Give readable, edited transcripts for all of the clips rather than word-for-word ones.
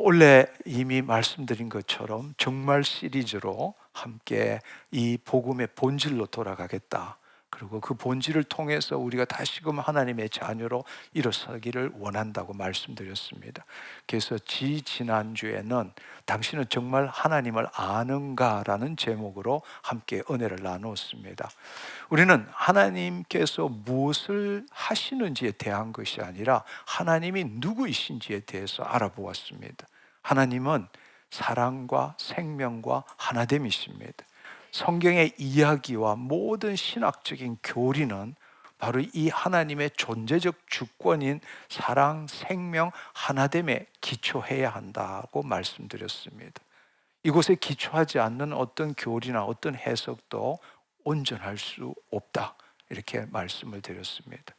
본래 이미 말씀드린 것처럼 정말 시리즈로 함께 이 복음의 본질로 돌아가겠다. 그리고 그 본질을 통해서 우리가 다시금 하나님의 자녀로 일어서기를 원한다고 말씀드렸습니다. 그래서 지난주에는 당신은 정말 하나님을 아는가라는 제목으로 함께 은혜를 나누었습니다. 우리는 하나님께서 무엇을 하시는지에 대한 것이 아니라 하나님이 누구이신지에 대해서 알아보았습니다. 하나님은 사랑과 생명과 하나됨이십니다. 성경의 이야기와 모든 신학적인 교리는 바로 이 하나님의 존재적 주권인 사랑, 생명, 하나됨에 기초해야 한다고 말씀드렸습니다. 이곳에 기초하지 않는 어떤 교리나 어떤 해석도 온전할 수 없다, 이렇게 말씀을 드렸습니다.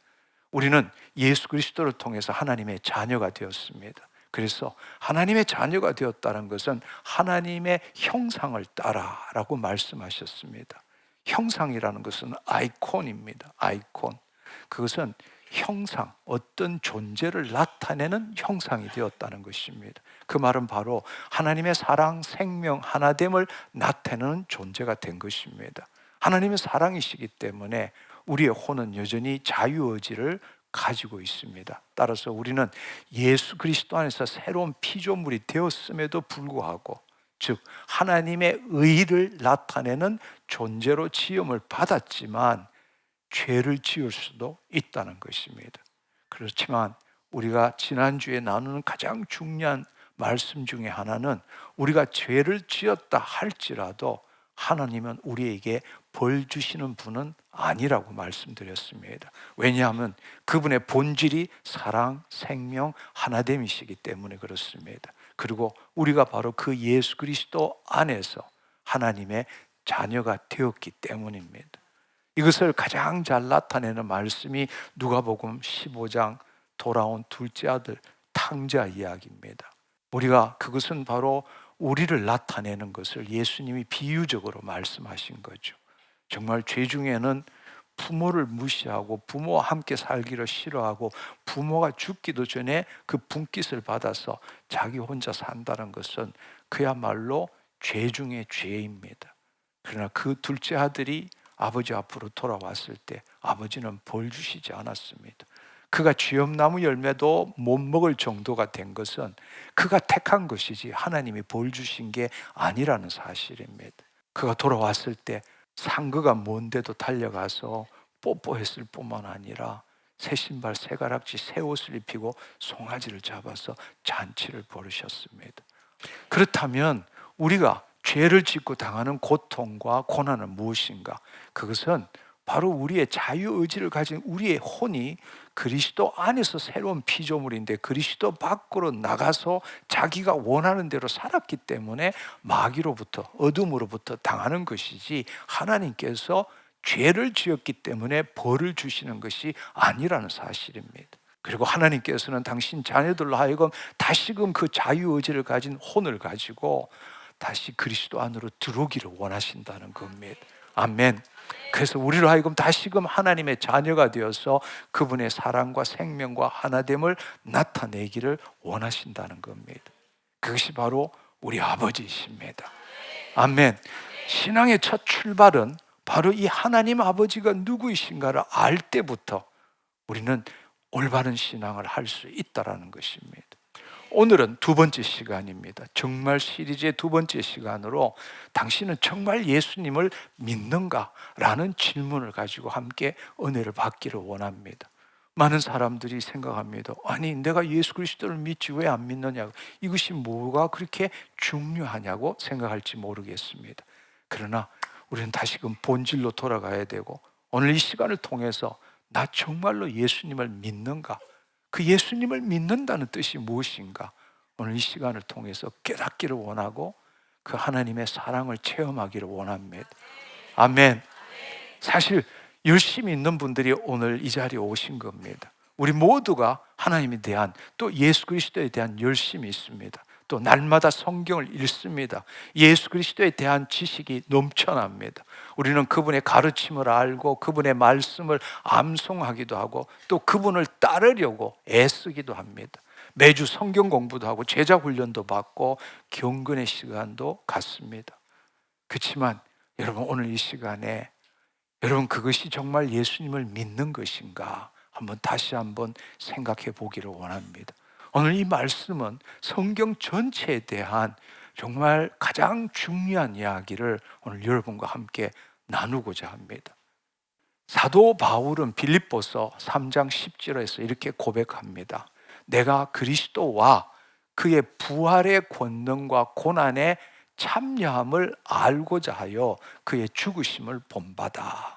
우리는 예수 그리스도를 통해서 하나님의 자녀가 되었습니다. 그래서 하나님의 자녀가 되었다는 것은 하나님의 형상을 따라라고 말씀하셨습니다. 형상이라는 것은 아이콘입니다. 아이콘. 그것은 형상, 어떤 존재를 나타내는 형상이 되었다는 것입니다. 그 말은 바로 하나님의 사랑, 생명, 하나됨을 나타내는 존재가 된 것입니다. 하나님의 사랑이시기 때문에 우리의 혼은 여전히 자유의지를 가지고 있습니다. 따라서 우리는 예수 그리스도 안에서 새로운 피조물이 되었음에도 불구하고, 즉 하나님의 의를 나타내는 존재로 지음을 받았지만 죄를 지을 수도 있다는 것입니다. 그렇지만 우리가 지난주에 나누는 가장 중요한 말씀 중에 하나는, 우리가 죄를 지었다 할지라도 하나님은 우리에게 벌 주시는 분은 아니라고 말씀드렸습니다. 왜냐하면 그분의 본질이 사랑, 생명, 하나됨이시기 때문에 그렇습니다. 그리고 우리가 바로 그 예수 그리스도 안에서 하나님의 자녀가 되었기 때문입니다. 이것을 가장 잘 나타내는 말씀이 누가복음 15장 돌아온 둘째 아들 탕자 이야기입니다. 우리가 그것은 바로 우리를 나타내는 것을 예수님이 비유적으로 말씀하신 거죠. 정말 죄 중에는 부모를 무시하고 부모와 함께 살기를 싫어하고 부모가 죽기도 전에 그 분깃을 받아서 자기 혼자 산다는 것은 그야말로 죄 중에 죄입니다. 그러나 그 둘째 아들이 아버지 앞으로 돌아왔을 때 아버지는 벌 주시지 않았습니다. 그가 쥐엄나무 열매도 못 먹을 정도가 된 것은 그가 택한 것이지 하나님이 벌 주신 게 아니라는 사실입니다. 그가 돌아왔을 때 상그가 먼데도 달려가서 뽀뽀했을 뿐만 아니라 새 신발, 새 가락지, 새 옷을 입히고 송아지를 잡아서 잔치를 벌이셨습니다. 그렇다면 우리가 죄를 짓고 당하는 고통과 고난은 무엇인가? 그것은 바로 우리의 자유의지를 가진 우리의 혼이 그리스도 안에서 새로운 피조물인데 그리스도 밖으로 나가서 자기가 원하는 대로 살았기 때문에 마귀로부터, 어둠으로부터 당하는 것이지, 하나님께서 죄를 지었기 때문에 벌을 주시는 것이 아니라는 사실입니다. 그리고 하나님께서는 당신 자녀들로 하여금 다시금 그 자유의지를 가진 혼을 가지고 다시 그리스도 안으로 들어오기를 원하신다는 겁니다. 아멘. 그래서 우리로 하여금 다시금 하나님의 자녀가 되어서 그분의 사랑과 생명과 하나됨을 나타내기를 원하신다는 겁니다. 그것이 바로 우리 아버지이십니다. 아멘. 신앙의 첫 출발은 바로 이 하나님 아버지가 누구이신가를 알 때부터 우리는 올바른 신앙을 할 수 있다는 것입니다. 오늘은 두 번째 시간입니다. 정말 시리즈의 두 번째 시간으로 당신은 정말 예수님을 믿는가? 라는 질문을 가지고 함께 은혜를 받기를 원합니다. 많은 사람들이 생각합니다. 아니, 내가 예수 그리스도를 믿지 왜 안 믿느냐고, 이것이 뭐가 그렇게 중요하냐고 생각할지 모르겠습니다. 그러나 우리는 다시금 본질로 돌아가야 되고, 오늘 이 시간을 통해서 나 정말로 예수님을 믿는가? 그 예수님을 믿는다는 뜻이 무엇인가? 오늘 이 시간을 통해서 깨닫기를 원하고 그 하나님의 사랑을 체험하기를 원합니다. 아멘. 사실 열심히 있는 분들이 오늘 이 자리에 오신 겁니다. 우리 모두가 하나님에 대한, 또 예수 그리스도에 대한 열심이 있습니다. 또 날마다 성경을 읽습니다. 예수 그리스도에 대한 지식이 넘쳐납니다. 우리는 그분의 가르침을 알고 그분의 말씀을 암송하기도 하고 또 그분을 따르려고 애쓰기도 합니다. 매주 성경 공부도 하고 제자 훈련도 받고 경건의 시간도 갖습니다. 그렇지만 여러분, 오늘 이 시간에 여러분, 그것이 정말 예수님을 믿는 것인가 다시 한번 생각해 보기를 원합니다. 오늘 이 말씀은 성경 전체에 대한 정말 가장 중요한 이야기를 오늘 여러분과 함께 나누고자 합니다. 사도 바울은 빌립보서 3장 10절에서 이렇게 고백합니다. 내가 그리스도와 그의 부활의 권능과 고난의 참여함을 알고자 하여 그의 죽으심을 본받아.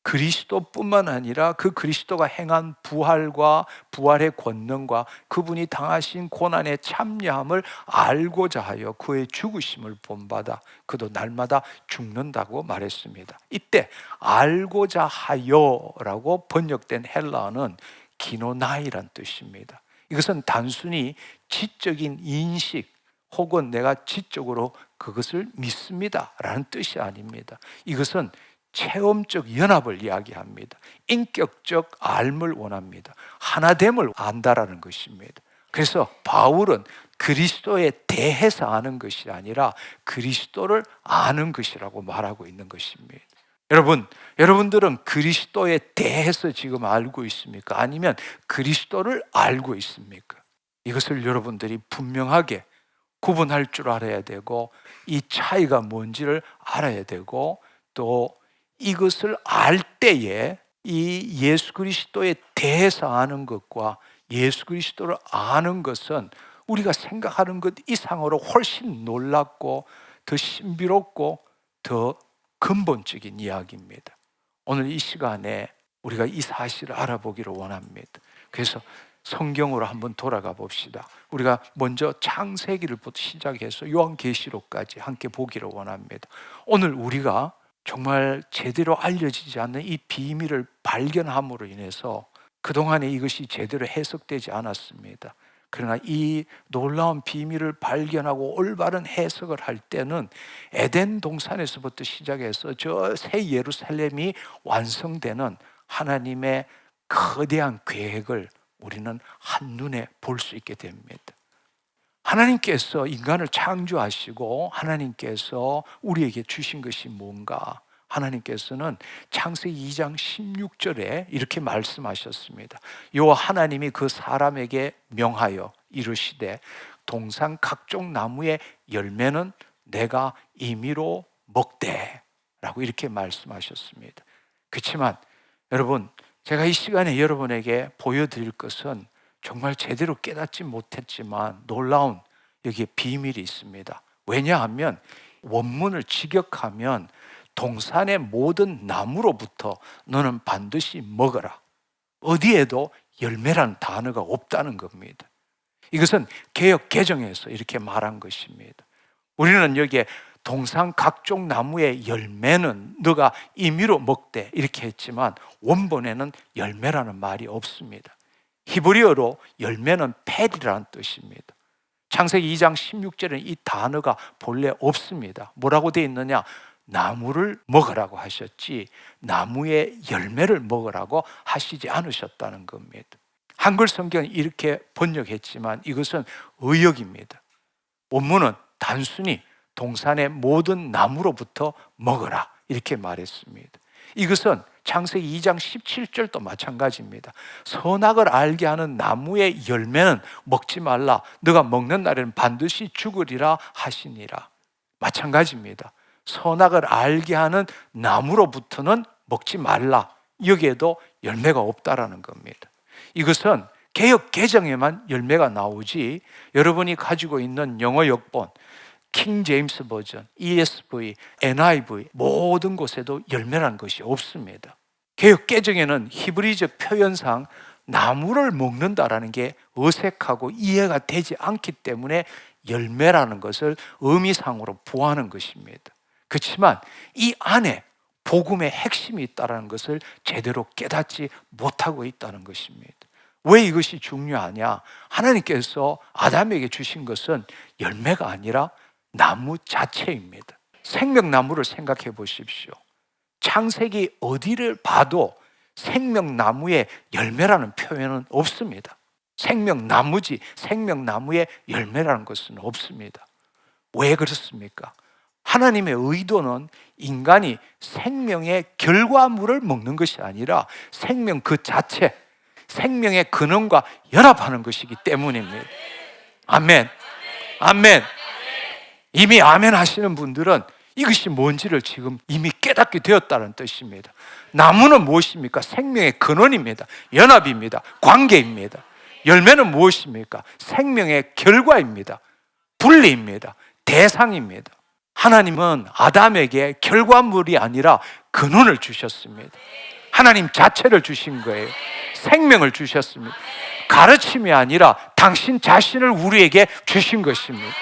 그리스도뿐만 아니라 그 그리스도가 행한 부활과 부활의 권능과 그분이 당하신 고난의 참여함을 알고자 하여 그의 죽으심을 본받아. 그도 날마다 죽는다고 말했습니다. 이때 알고자 하여라고 번역된 헬라어는 기노나이란 뜻입니다. 이것은 단순히 지적인 인식 혹은 내가 지적으로 그것을 믿습니다 라는 뜻이 아닙니다. 이것은 체험적 연합을 이야기합니다. 인격적 알을 원합니다. 하나됨을 안다라는 것입니다. 그래서 바울은 그리스도에 대해서 아는 것이 아니라 그리스도를 아는 것이라고 말하고 있는 것입니다. 여러분들은 그리스도에 대해서 지금 알고 있습니까? 아니면 그리스도를 알고 있습니까? 이것을 여러분들이 분명하게 구분할 줄 알아야 되고, 이 차이가 뭔지를 알아야 되고, 또 이것을 알 때에 이 예수 그리스도에 대해서 아는 것과 예수 그리스도를 아는 것은 우리가 생각하는 것 이상으로 훨씬 놀랍고 더 신비롭고 더 근본적인 이야기입니다. 오늘 이 시간에 우리가 이 사실을 알아보기를 원합니다. 그래서 성경으로 한번 돌아가 봅시다. 우리가 먼저 창세기를부터 시작해서 요한계시록까지 함께 보기를 원합니다. 오늘 우리가 정말 제대로 알려지지 않는 이 비밀을 발견함으로 인해서 그동안에 이것이 제대로 해석되지 않았습니다. 그러나 이 놀라운 비밀을 발견하고 올바른 해석을 할 때는 에덴 동산에서부터 시작해서 저 새 예루살렘이 완성되는 하나님의 거대한 계획을 우리는 한눈에 볼 수 있게 됩니다. 하나님께서 인간을 창조하시고 하나님께서 우리에게 주신 것이 뭔가? 하나님께서는 창세기 2장 16절에 이렇게 말씀하셨습니다. 요 하나님이 그 사람에게 명하여 이르시되 동산 각종 나무의 열매는 내가 임의로 먹되 라고 이렇게 말씀하셨습니다. 그렇지만 여러분, 제가 이 시간에 여러분에게 보여드릴 것은 정말 제대로 깨닫지 못했지만 놀라운 여기에 비밀이 있습니다. 왜냐하면 원문을 직역하면 동산의 모든 나무로부터 너는 반드시 먹어라. 어디에도 열매라는 단어가 없다는 겁니다. 이것은 개역 개정에서 이렇게 말한 것입니다. 우리는 여기에 동산 각종 나무의 열매는 너가 임의로 먹되 이렇게 했지만 원본에는 열매라는 말이 없습니다. 히브리어로 열매는 페리라는 뜻입니다. 창세기 2장 16절에는 이 단어가 본래 없습니다. 뭐라고 되어 있느냐? 나무를 먹으라고 하셨지 나무의 열매를 먹으라고 하시지 않으셨다는 겁니다. 한글 성경은 이렇게 번역했지만 이것은 의역입니다. 원문은 단순히 동산의 모든 나무로부터 먹어라 이렇게 말했습니다. 이것은 창세기 2장 17절도 마찬가지입니다. 선악을 알게 하는 나무의 열매는 먹지 말라. 너가 먹는 날에는 반드시 죽으리라 하시니라. 마찬가지입니다. 선악을 알게 하는 나무로부터는 먹지 말라. 여기에도 열매가 없다라는 겁니다. 이것은 개역 개정에만 열매가 나오지 여러분이 가지고 있는 영어 역본 킹 제임스 버전, ESV, NIV 모든 곳에도 열매라는 것이 없습니다. 개역 개정에는 히브리적 표현상 나무를 먹는다라는 게 어색하고 이해가 되지 않기 때문에 열매라는 것을 의미상으로 부하는 것입니다. 그렇지만 이 안에 복음의 핵심이 있다는 것을 제대로 깨닫지 못하고 있다는 것입니다. 왜 이것이 중요하냐? 하나님께서 아담에게 주신 것은 열매가 아니라 나무 자체입니다. 생명나무를 생각해 보십시오. 창세기 어디를 봐도 생명나무의 열매라는 표현은 없습니다. 생명나무지 생명나무의 열매라는 것은 없습니다. 왜 그렇습니까? 하나님의 의도는 인간이 생명의 결과물을 먹는 것이 아니라 생명 그 자체, 생명의 근원과 연합하는 것이기 때문입니다. 아멘. 아멘. 이미 아멘 하시는 분들은 이것이 뭔지를 지금 이미 깨닫게 되었다는 뜻입니다. 나무는 무엇입니까? 생명의 근원입니다. 연합입니다. 관계입니다. 열매는 무엇입니까? 생명의 결과입니다. 분리입니다. 대상입니다. 하나님은 아담에게 결과물이 아니라 근원을 주셨습니다. 하나님 자체를 주신 거예요. 생명을 주셨습니다. 가르침이 아니라 당신 자신을 우리에게 주신 것입니다.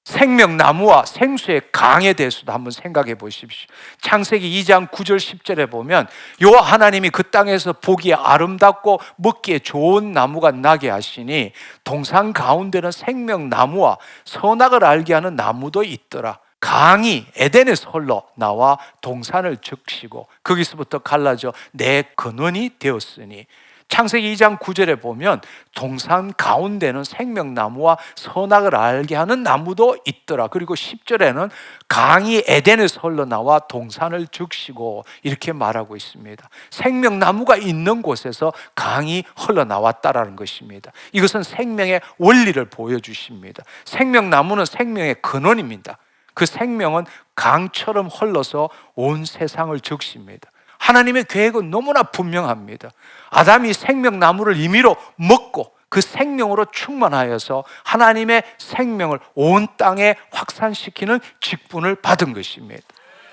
생명나무와 생수의 강에 대해서도 한번 생각해 보십시오. 창세기 2장 9절 10절에 보면 여호와 하나님이 그 땅에서 보기에 아름답고 먹기에 좋은 나무가 나게 하시니 동산 가운데는 생명나무와 선악을 알게 하는 나무도 있더라. 강이 에덴에서 흘러 나와 동산을 적시고 거기서부터 갈라져 내 근원이 되었으니, 창세기 2장 9절에 보면 동산 가운데는 생명나무와 선악을 알게 하는 나무도 있더라. 그리고 10절에는 강이 에덴에서 흘러나와 동산을 적시고 이렇게 말하고 있습니다. 생명나무가 있는 곳에서 강이 흘러나왔다라는 것입니다. 이것은 생명의 원리를 보여주십니다. 생명나무는 생명의 근원입니다. 그 생명은 강처럼 흘러서 온 세상을 적십니다. 하나님의 계획은 너무나 분명합니다. 아담이 생명나무를 임의로 먹고 그 생명으로 충만하여서 하나님의 생명을 온 땅에 확산시키는 직분을 받은 것입니다.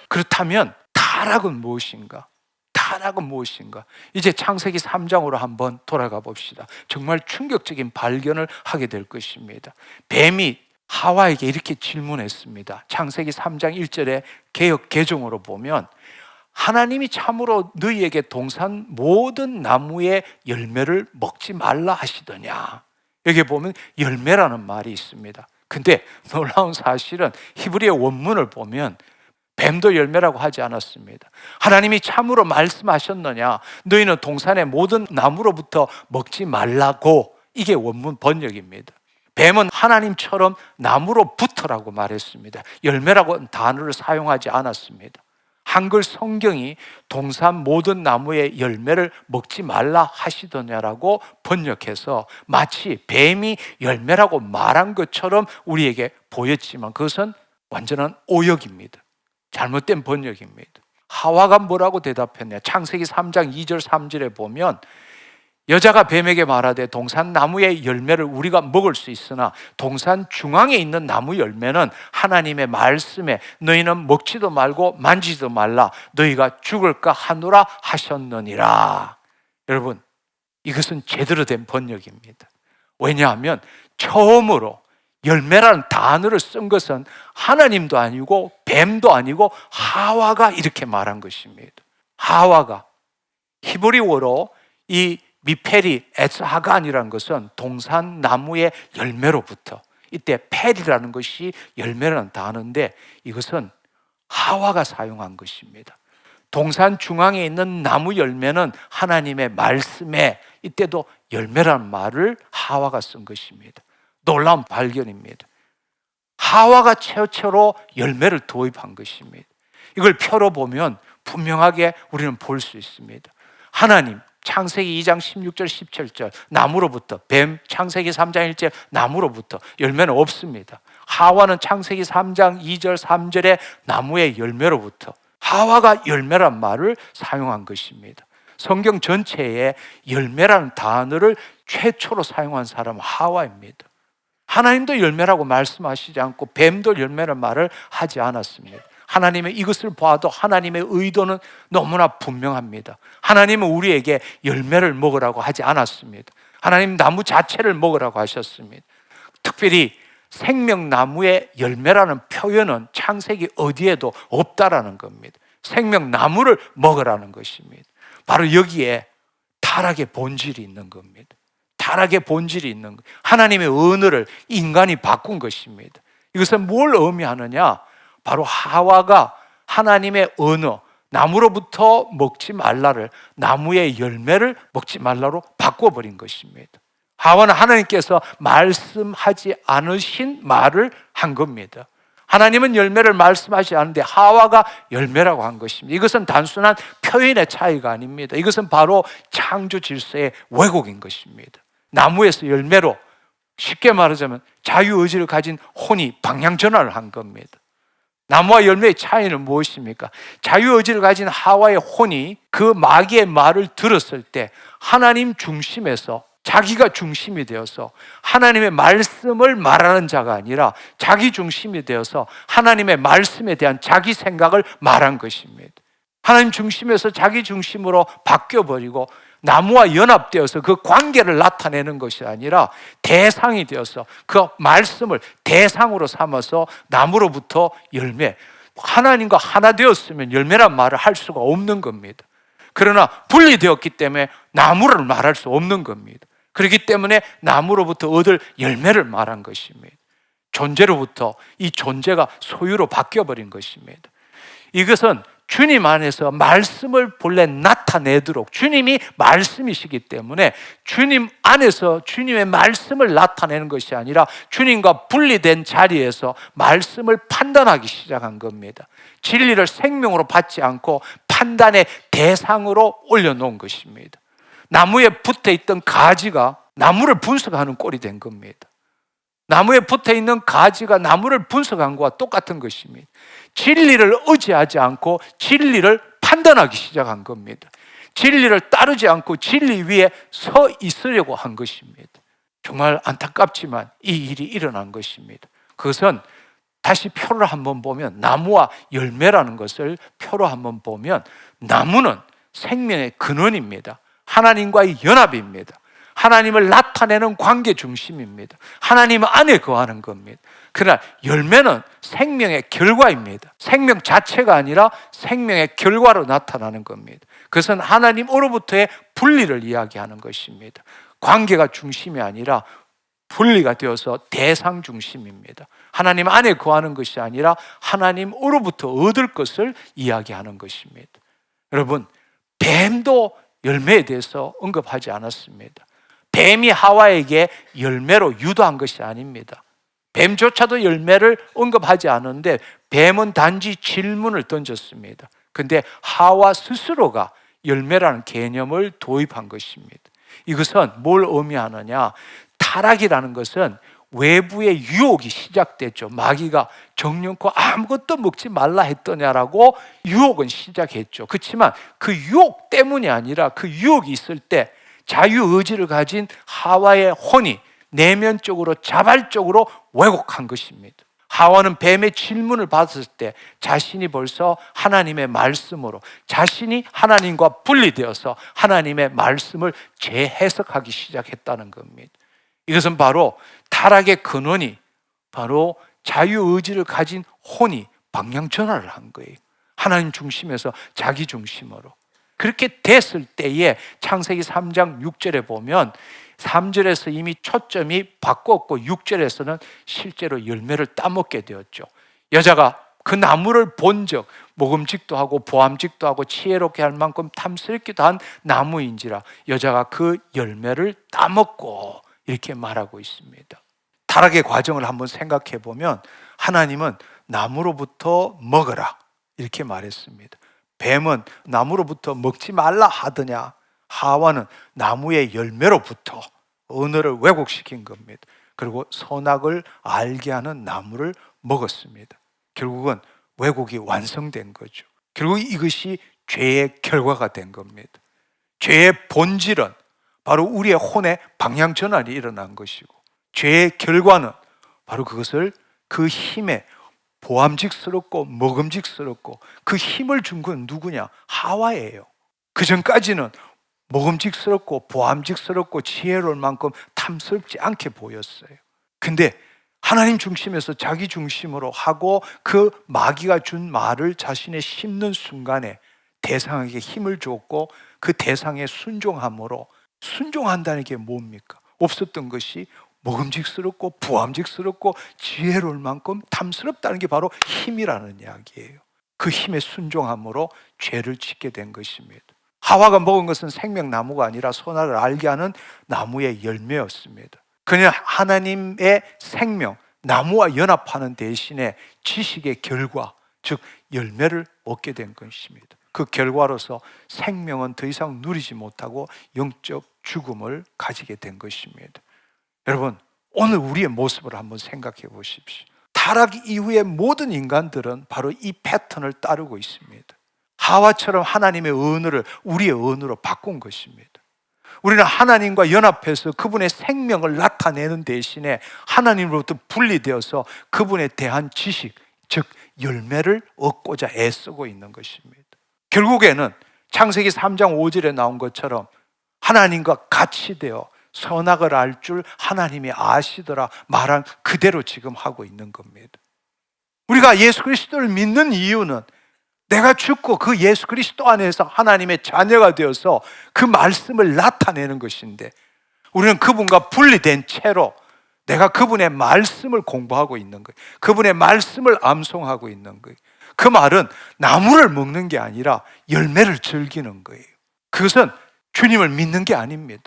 그렇다면 타락은 무엇인가? 타락은 무엇인가? 이제 창세기 3장으로 한번 돌아가 봅시다. 정말 충격적인 발견을 하게 될 것입니다. 뱀이 하와에게 이렇게 질문했습니다. 창세기 3장 1절에 개역 개정으로 보면 하나님이 참으로 너희에게 동산 모든 나무의 열매를 먹지 말라 하시더냐. 여기 보면 열매라는 말이 있습니다. 근데 놀라운 사실은 히브리어 원문을 보면 뱀도 열매라고 하지 않았습니다. 하나님이 참으로 말씀하셨느냐, 너희는 동산의 모든 나무로부터 먹지 말라고, 이게 원문 번역입니다. 뱀은 하나님처럼 나무로부터라고 말했습니다. 열매라고 단어를 사용하지 않았습니다. 한글 성경이 동산 모든 나무의 열매를 먹지 말라 하시더냐라고 번역해서 마치 뱀이 열매라고 말한 것처럼 우리에게 보였지만 그것은 완전한 오역입니다. 잘못된 번역입니다. 하와가 뭐라고 대답했냐? 창세기 3장 2절 3절에 보면 여자가 뱀에게 말하되 동산 나무의 열매를 우리가 먹을 수 있으나 동산 중앙에 있는 나무 열매는 하나님의 말씀에 너희는 먹지도 말고 만지지도 말라 너희가 죽을까 하노라 하셨느니라. 여러분, 이것은 제대로 된 번역입니다. 왜냐하면 처음으로 열매라는 단어를 쓴 것은 하나님도 아니고 뱀도 아니고 하와가 이렇게 말한 것입니다. 하와가 히브리어로 이 미페리 에스하간이라는 것은 동산 나무의 열매로부터, 이때 페리라는 것이 열매라는 단어인데 이것은 하와가 사용한 것입니다. 동산 중앙에 있는 나무 열매는 하나님의 말씀에, 이때도 열매라는 말을 하와가 쓴 것입니다. 놀라운 발견입니다. 하와가 최초로 열매를 도입한 것입니다. 이걸 펴러보면 분명하게 우리는 볼 수 있습니다. 하나님, 창세기 2장 16절 17절 나무로부터, 뱀 창세기 3장 1절 나무로부터 열매는 없습니다. 하와는 창세기 3장 2절 3절의 나무의 열매로부터, 하와가 열매란 말을 사용한 것입니다. 성경 전체에 열매라는 단어를 최초로 사용한 사람은 하와입니다. 하나님도 열매라고 말씀하시지 않고 뱀도 열매라는 말을 하지 않았습니다. 하나님의 이것을 봐도 하나님의 의도는 너무나 분명합니다. 하나님은 우리에게 열매를 먹으라고 하지 않았습니다. 하나님 나무 자체를 먹으라고 하셨습니다. 특별히 생명나무의 열매라는 표현은 창세기 어디에도 없다라는 겁니다. 생명나무를 먹으라는 것입니다. 바로 여기에 타락의 본질이 있는 겁니다. 타락의 본질이 있는 것. 하나님의 언어를 인간이 바꾼 것입니다. 이것은 뭘 의미하느냐? 바로 하와가 하나님의 언어, 나무로부터 먹지 말라를 나무의 열매를 먹지 말라로 바꿔버린 것입니다. 하와는 하나님께서 말씀하지 않으신 말을 한 겁니다. 하나님은 열매를 말씀하지 않는데 하와가 열매라고 한 것입니다. 이것은 단순한 표현의 차이가 아닙니다. 이것은 바로 창조 질서의 왜곡인 것입니다. 나무에서 열매로, 쉽게 말하자면 자유의지를 가진 혼이 방향전환을 한 겁니다. 나무와 열매의 차이는 무엇입니까? 자유의지를 가진 하와의 혼이 그 마귀의 말을 들었을 때 하나님 중심에서 자기가 중심이 되어서 하나님의 말씀을 말하는 자가 아니라 자기 중심이 되어서 하나님의 말씀에 대한 자기 생각을 말한 것입니다. 하나님 중심에서 자기 중심으로 바뀌어버리고 나무와 연합되어서 그 관계를 나타내는 것이 아니라 대상이 되어서 그 말씀을 대상으로 삼아서 나무로부터 열매, 하나님과 하나 되었으면 열매란 말을 할 수가 없는 겁니다. 그러나 분리되었기 때문에 나무를 말할 수 없는 겁니다. 그렇기 때문에 나무로부터 얻을 열매를 말한 것입니다. 존재로부터 이 존재가 소유로 바뀌어버린 것입니다. 이것은 주님 안에서 말씀을 본래 나타내도록, 주님이 말씀이시기 때문에 주님 안에서 주님의 말씀을 나타내는 것이 아니라 주님과 분리된 자리에서 말씀을 판단하기 시작한 겁니다. 진리를 생명으로 받지 않고 판단의 대상으로 올려놓은 것입니다. 나무에 붙어있던 가지가 나무를 분석하는 꼴이 된 겁니다. 나무에 붙어있는 가지가 나무를 분석한 것과 똑같은 것입니다. 진리를 의지하지 않고 진리를 판단하기 시작한 겁니다. 진리를 따르지 않고 진리 위에 서 있으려고 한 것입니다. 정말 안타깝지만 이 일이 일어난 것입니다. 그것은 다시 표를 한번 보면, 나무와 열매라는 것을 표로 한번 보면, 나무는 생명의 근원입니다. 하나님과의 연합입니다. 하나님을 나타내는 관계 중심입니다. 하나님 안에 거하는 겁니다. 그러나 열매는 생명의 결과입니다. 생명 자체가 아니라 생명의 결과로 나타나는 겁니다. 그것은 하나님으로부터의 분리를 이야기하는 것입니다. 관계가 중심이 아니라 분리가 되어서 대상 중심입니다. 하나님 안에 거하는 것이 아니라 하나님으로부터 얻을 것을 이야기하는 것입니다. 여러분, 뱀도 열매에 대해서 언급하지 않았습니다. 뱀이 하와에게 열매로 유도한 것이 아닙니다. 뱀조차도 열매를 언급하지 않았는데 뱀은 단지 질문을 던졌습니다. 그런데 하와 스스로가 열매라는 개념을 도입한 것입니다. 이것은 뭘 의미하느냐? 타락이라는 것은 외부의 유혹이 시작됐죠. 마귀가 정령코 아무것도 먹지 말라 했더냐라고 유혹은 시작했죠. 그렇지만 그 유혹 때문이 아니라 그 유혹이 있을 때 자유의지를 가진 하와의 혼이 내면적으로 자발적으로 왜곡한 것입니다. 하와는 뱀의 질문을 받았을 때 자신이 벌써 하나님의 말씀으로, 자신이 하나님과 분리되어서 하나님의 말씀을 재해석하기 시작했다는 겁니다. 이것은 바로 타락의 근원이 바로 자유의지를 가진 혼이 방향 전환을 한 거예요. 하나님 중심에서 자기 중심으로. 그렇게 됐을 때에 창세기 3장 6절에 보면 3절에서 이미 초점이 바꿨고 6절에서는 실제로 열매를 따먹게 되었죠. 여자가 그 나무를 본 적, 먹음직도 하고 보암직도 하고 지혜롭게 할 만큼 탐스럽기도 한 나무인지라 여자가 그 열매를 따먹고 이렇게 말하고 있습니다. 타락의 과정을 한번 생각해 보면 하나님은 나무로부터 먹어라 이렇게 말했습니다. 뱀은 나무로부터 먹지 말라 하더냐, 하와는 나무의 열매로부터 언어를 왜곡시킨 겁니다. 그리고 선악을 알게 하는 나무를 먹었습니다. 결국은 왜곡이 완성된 거죠. 결국 이것이 죄의 결과가 된 겁니다. 죄의 본질은 바로 우리의 혼의 방향 전환이 일어난 것이고, 죄의 결과는 바로 그것을 그 힘에 보암직스럽고 먹음직스럽고 그 힘을 준 건 누구냐? 하와예요. 그 전까지는 먹음직스럽고 보암직스럽고 지혜로울 만큼 탐스럽지 않게 보였어요. 근데 하나님 중심에서 자기 중심으로 하고 그 마귀가 준 말을 자신의 심는 순간에 대상에게 힘을 줬고 그 대상에 순종함으로, 순종한다는 게 뭡니까? 없었던 것이 먹음직스럽고 부함직스럽고 지혜로울 만큼 탐스럽다는 게 바로 힘이라는 이야기예요. 그 힘에 순종함으로 죄를 짓게 된 것입니다. 하와가 먹은 것은 생명나무가 아니라 선악을 알게 하는 나무의 열매였습니다. 그냥 하나님의 생명, 나무와 연합하는 대신에 지식의 결과, 즉 열매를 얻게 된 것입니다. 그 결과로서 생명은 더 이상 누리지 못하고 영적 죽음을 가지게 된 것입니다. 여러분, 오늘 우리의 모습을 한번 생각해 보십시오. 타락 이후의 모든 인간들은 바로 이 패턴을 따르고 있습니다. 하와처럼 하나님의 언어를 우리의 언어로 바꾼 것입니다. 우리는 하나님과 연합해서 그분의 생명을 나타내는 대신에 하나님으로부터 분리되어서 그분에 대한 지식, 즉 열매를 얻고자 애쓰고 있는 것입니다. 결국에는 창세기 3장 5절에 나온 것처럼 하나님과 같이 되어 선악을 알 줄 하나님이 아시더라 말한 그대로 지금 하고 있는 겁니다. 우리가 예수 그리스도를 믿는 이유는 내가 죽고 그 예수 그리스도 안에서 하나님의 자녀가 되어서 그 말씀을 나타내는 것인데, 우리는 그분과 분리된 채로 내가 그분의 말씀을 공부하고 있는 거예요. 그분의 말씀을 암송하고 있는 거예요. 그 말은 나무를 먹는 게 아니라 열매를 즐기는 거예요. 그것은 주님을 믿는 게 아닙니다.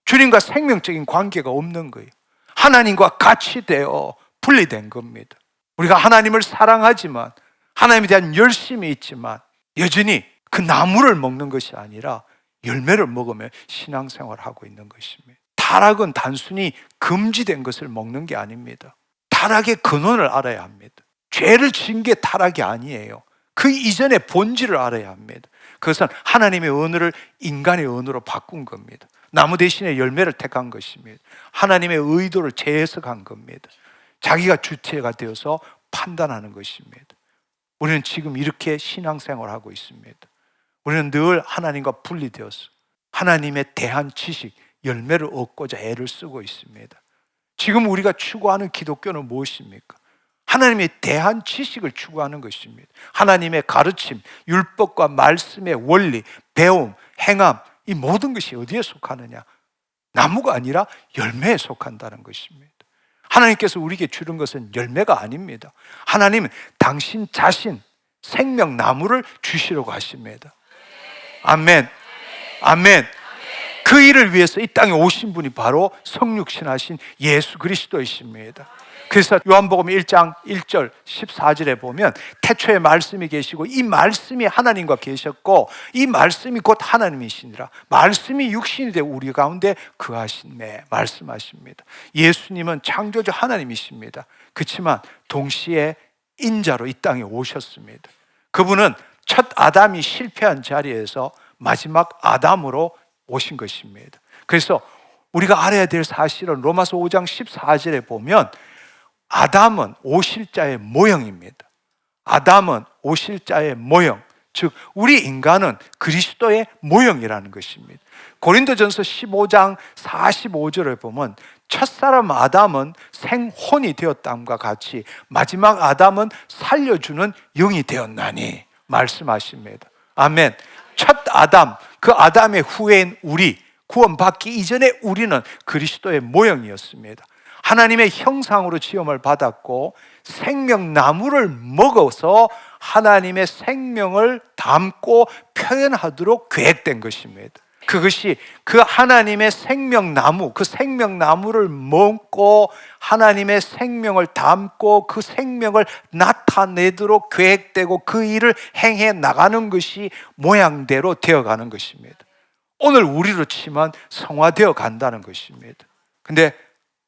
주님과 생명적인 관계가 없는 거예요. 하나님과 같이 되어 분리된 겁니다. 우리가 하나님을 사랑하지만, 하나님에 대한 열심이 있지만 여전히 그 나무를 먹는 것이 아니라 열매를 먹으며 신앙생활을 하고 있는 것입니다. 타락은 단순히 금지된 것을 먹는 게 아닙니다. 타락의 근원을 알아야 합니다. 죄를 지은 게 타락이 아니에요. 그 이전의 본질을 알아야 합니다. 그것은 하나님의 언어를 인간의 언어로 바꾼 겁니다. 나무 대신에 열매를 택한 것입니다. 하나님의 의도를 재해석한 겁니다. 자기가 주체가 되어서 판단하는 것입니다. 우리는 지금 이렇게 신앙생활을 하고 있습니다. 우리는 늘 하나님과 분리되어서 하나님에 대한 지식, 열매를 얻고자 애를 쓰고 있습니다. 지금 우리가 추구하는 기독교는 무엇입니까? 하나님에 대한 지식을 추구하는 것입니다. 하나님의 가르침, 율법과 말씀의 원리, 배움, 행함, 이 모든 것이 어디에 속하느냐? 나무가 아니라 열매에 속한다는 것입니다. 하나님께서 우리에게 주는 것은 열매가 아닙니다. 하나님은 당신 자신, 생명나무를 주시려고 하십니다. 아멘. 아멘. 그 일을 위해서 이 땅에 오신 분이 바로 성육신하신 예수 그리스도이십니다. 그래서 요한복음 1장 1절 14절에 보면 태초에 말씀이 계시고 이 말씀이 하나님과 계셨고 이 말씀이 곧 하나님이시니라. 말씀이 육신이 되어 우리 가운데 거하시네 말씀하십니다. 예수님은 창조주 하나님이십니다. 그렇지만 동시에 인자로 이 땅에 오셨습니다. 그분은 첫 아담이 실패한 자리에서 마지막 아담으로 오신 것입니다. 그래서 우리가 알아야 될 사실은 로마서 5장 14절에 보면 아담은 오실 자의 모형입니다. 아담은 오실 자의 모형, 즉 우리 인간은 그리스도의 모형이라는 것입니다. 고린도전서 15장 45절에 보면 첫사람 아담은 생혼이 되었다함과 같이 마지막 아담은 살려주는 영이 되었나니 말씀하십니다. 아멘. 첫 아담, 그 아담의 후예인 우리, 구원받기 이전에 우리는 그리스도의 모형이었습니다. 하나님의 형상으로 지음을 받았고 생명나무를 먹어서 하나님의 생명을 담고 표현하도록 계획된 것입니다. 그것이 그 하나님의 생명나무, 그 생명나무를 먹고 하나님의 생명을 담고 그 생명을 나타내도록 계획되고 그 일을 행해 나가는 것이 모양대로 되어가는 것입니다. 오늘 우리로 치면 성화되어 간다는 것입니다. 근데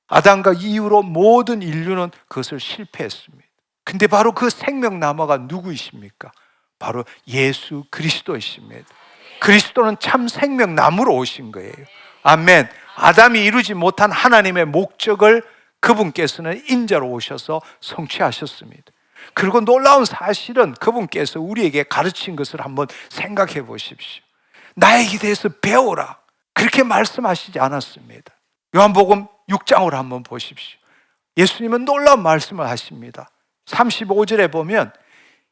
아담과 이후로 모든 인류는 그것을 실패했습니다. 근데 바로 그 생명나무가 누구이십니까? 바로 예수 그리스도이십니다. 그리스도는 참 생명나무로 오신 거예요. 아멘. 아담이 이루지 못한 하나님의 목적을 그분께서는 인자로 오셔서 성취하셨습니다. 그리고 놀라운 사실은 그분께서 우리에게 가르친 것을 한번 생각해 보십시오. 나에게 대해서 배우라, 그렇게 말씀하시지 않았습니다. 요한복음 6장으로 한번 보십시오. 예수님은 놀라운 말씀을 하십니다. 35절에 보면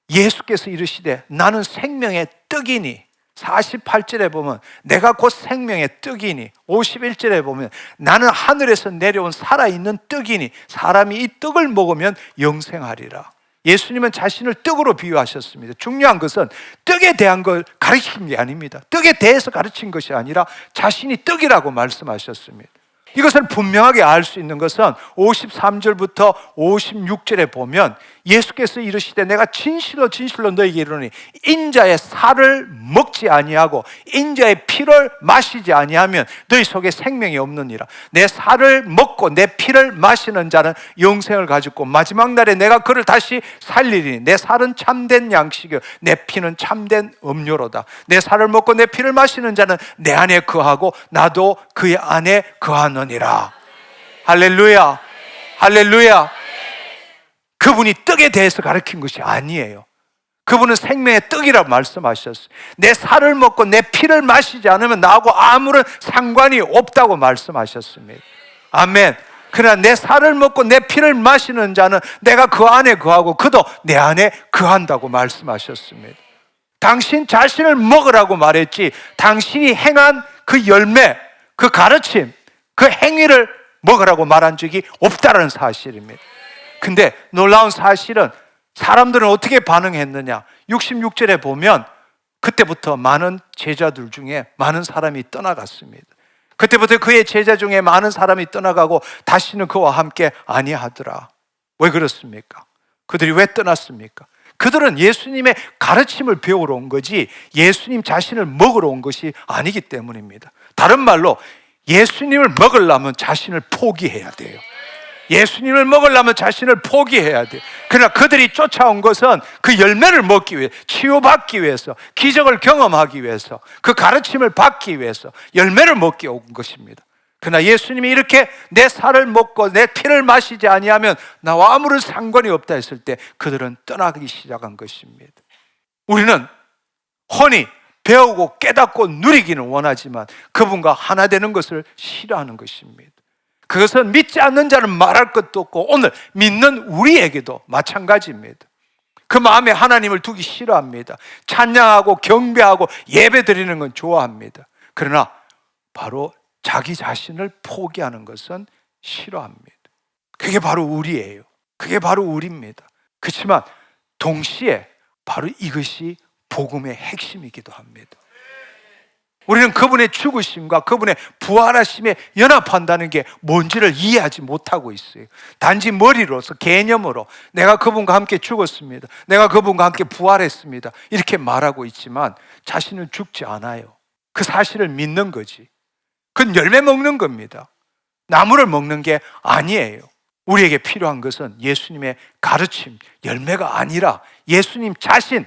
예수께서 이르시되 나는 생명의 떡이니, 48절에 보면 내가 곧 생명의 떡이니, 51절에 보면 나는 하늘에서 내려온 살아있는 떡이니 사람이 이 떡을 먹으면 영생하리라. 예수님은 자신을 떡으로 비유하셨습니다. 중요한 것은 떡에 대한 걸 가르친 게 아닙니다. 떡에 대해서 가르친 것이 아니라 자신이 떡이라고 말씀하셨습니다. 이것을 분명하게 알 수 있는 것은 53절부터 56절에 보면 예수께서 이르시되 내가 진실로 진실로 너희에게 이르노니 인자의 살을 먹지 아니하고 인자의 피를 마시지 아니하면 너희 속에 생명이 없느니라. 내 살을 먹고 내 피를 마시는 자는 영생을 가지고 마지막 날에 내가 그를 다시 살리리니 내 살은 참된 양식이요 내 피는 참된 음료로다. 내 살을 먹고 내 피를 마시는 자는 내 안에 거하고 나도 그의 안에 거하느니라. 할렐루야, 할렐루야. 그분이 떡에 대해서 가르친 것이 아니에요. 그분은 생명의 떡이라고 말씀하셨어요. 내 살을 먹고 내 피를 마시지 않으면 나하고 아무런 상관이 없다고 말씀하셨습니다. 아멘. 그러나 내 살을 먹고 내 피를 마시는 자는 내가 그 안에 거하고 그도 내 안에 거한다고 말씀하셨습니다. 당신 자신을 먹으라고 말했지 당신이 행한 그 열매, 그 가르침, 그 행위를 먹으라고 말한 적이 없다는 사실입니다. 근데 놀라운 사실은 사람들은 어떻게 반응했느냐? 66절에 보면 그때부터 많은 제자들 중에 많은 사람이 떠나갔습니다. 그때부터 그의 제자 중에 많은 사람이 떠나가고 다시는 그와 함께 아니하더라. 왜 그렇습니까? 그들이 왜 떠났습니까? 그들은 예수님의 가르침을 배우러 온 거지 예수님 자신을 먹으러 온 것이 아니기 때문입니다. 다른 말로 예수님을 먹으려면 자신을 포기해야 돼요. 예수님을 먹으려면 자신을 포기해야 돼요. 그러나 그들이 쫓아온 것은 그 열매를 먹기 위해, 치유받기 위해서, 기적을 경험하기 위해서, 그 가르침을 받기 위해서 열매를 먹기 온 것입니다. 그러나 예수님이 이렇게 내 살을 먹고 내 피를 마시지 아니하면 나와 아무런 상관이 없다 했을 때 그들은 떠나기 시작한 것입니다. 우리는 훤히 배우고 깨닫고 누리기는 원하지만 그분과 하나 되는 것을 싫어하는 것입니다. 그것은 믿지 않는 자는 말할 것도 없고 오늘 믿는 우리에게도 마찬가지입니다. 그 마음에 하나님을 두기 싫어합니다. 찬양하고 경배하고 예배 드리는 건 좋아합니다. 그러나 바로 자기 자신을 포기하는 것은 싫어합니다. 그게 바로 우리예요. 그게 바로 우리입니다. 그렇지만 동시에 바로 이것이 복음의 핵심이기도 합니다. 우리는 그분의 죽으심과 그분의 부활하심에 연합한다는 게 뭔지를 이해하지 못하고 있어요. 단지 머리로서 개념으로 내가 그분과 함께 죽었습니다. 내가 그분과 함께 부활했습니다. 이렇게 말하고 있지만 자신은 죽지 않아요. 그 사실을 믿는 거지. 그건 열매 먹는 겁니다. 나무를 먹는 게 아니에요. 우리에게 필요한 것은 예수님의 가르침, 열매가 아니라 예수님 자신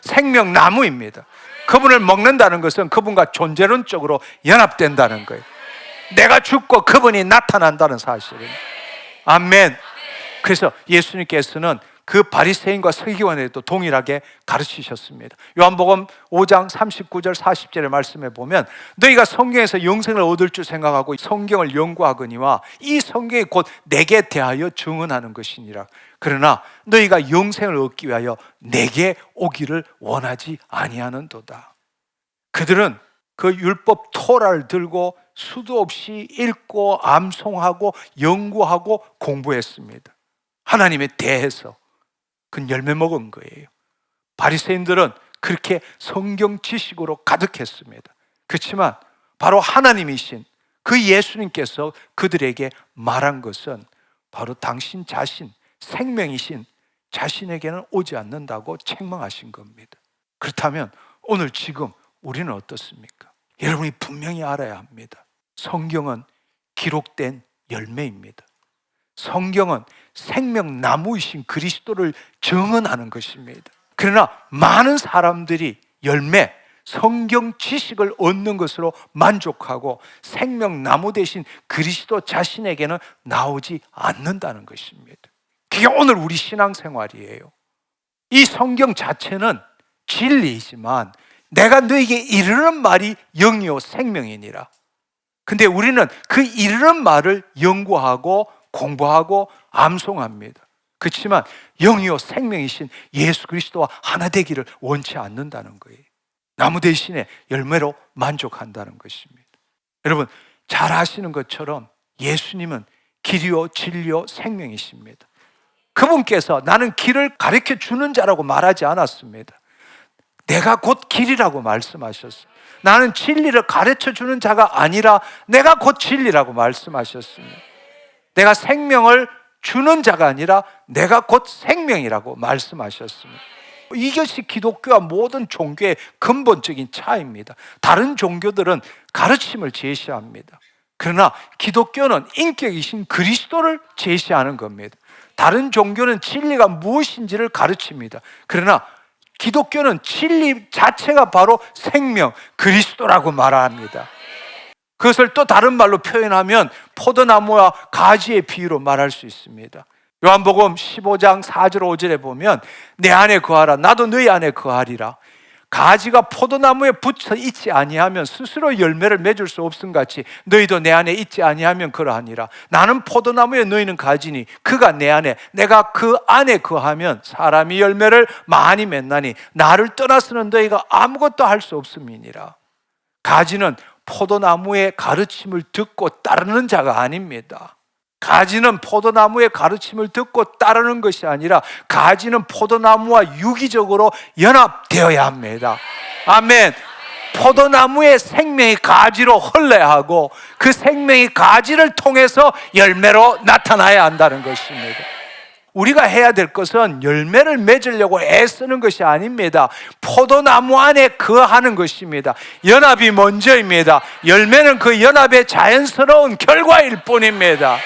생명나무입니다. 그분을 먹는다는 것은 그분과 존재론적으로 연합된다는 거예요. 내가 죽고 그분이 나타난다는 사실입니다. 아멘. 그래서 예수님께서는 그 바리새인과 서기관에도 동일하게 가르치셨습니다. 요한복음 5장 39절 40절의 말씀에 보면 너희가 성경에서 영생을 얻을 줄 생각하고 성경을 연구하거니와 이 성경이 곧 내게 대하여 증언하는 것이니라. 그러나 너희가 영생을 얻기 위하여 내게 오기를 원하지 아니하는도다. 그들은 그 율법 토라를 들고 수도 없이 읽고 암송하고 연구하고 공부했습니다. 하나님에 대해서 그건 열매 먹은 거예요. 바리새인들은 그렇게 성경 지식으로 가득했습니다. 그렇지만 바로 하나님이신 그 예수님께서 그들에게 말한 것은 바로 당신 자신, 생명이신 자신에게는 오지 않는다고 책망하신 겁니다. 그렇다면 오늘 지금 우리는 어떻습니까? 여러분이 분명히 알아야 합니다. 성경은 기록된 열매입니다. 성경은 생명나무이신 그리스도를 증언하는 것입니다. 그러나 많은 사람들이 열매, 성경 지식을 얻는 것으로 만족하고 생명나무 대신 그리스도 자신에게는 나오지 않는다는 것입니다. 그게 오늘 우리 신앙생활이에요. 이 성경 자체는 진리이지만 내가 너에게 이르는 말이 영이요 생명이니라. 근데 우리는 그 이르는 말을 연구하고 공부하고 암송합니다. 그렇지만 영이요 생명이신 예수 그리스도와 하나 되기를 원치 않는다는 거예요. 나무 대신에 열매로 만족한다는 것입니다. 여러분 잘 아시는 것처럼 예수님은 길이요 진리요 생명이십니다. 그분께서 나는 길을 가르쳐 주는 자라고 말하지 않았습니다. 내가 곧 길이라고 말씀하셨어요. 나는 진리를 가르쳐 주는 자가 아니라 내가 곧 진리라고 말씀하셨습니다. 내가 생명을 주는 자가 아니라 내가 곧 생명이라고 말씀하셨습니다. 이것이 기독교와 모든 종교의 근본적인 차이입니다. 다른 종교들은 가르침을 제시합니다. 그러나 기독교는 인격이신 그리스도를 제시하는 겁니다. 다른 종교는 진리가 무엇인지를 가르칩니다. 그러나 기독교는 진리 자체가 바로 생명, 그리스도라고 말합니다. 그것을 또 다른 말로 표현하면 포도나무와 가지의 비유로 말할 수 있습니다. 요한복음 15장 4절 5절에 보면 내 안에 거하라 나도 너희 안에 거하리라. 가지가 포도나무에 붙어 있지 아니하면 스스로 열매를 맺을 수 없음 같이 너희도 내 안에 있지 아니하면 그러하니라. 나는 포도나무에 너희는 가지니 그가 내 안에 내가 그 안에 거하면 사람이 열매를 많이 맺나니 나를 떠나서는 너희가 아무것도 할 수 없음이니라. 가지는 포도나무의 가르침을 듣고 따르는 자가 아닙니다. 가지는 포도나무의 가르침을 듣고 따르는 것이 아니라 가지는 포도나무와 유기적으로 연합되어야 합니다. 아멘. 포도나무의 생명이 가지로 흘러야 하고 그 생명이 가지를 통해서 열매로 나타나야 한다는 것입니다. 우리가 해야 될 것은 열매를 맺으려고 애쓰는 것이 아닙니다. 포도나무 안에 거하는 것입니다. 연합이 먼저입니다. 열매는 그 연합의 자연스러운 결과일 뿐입니다.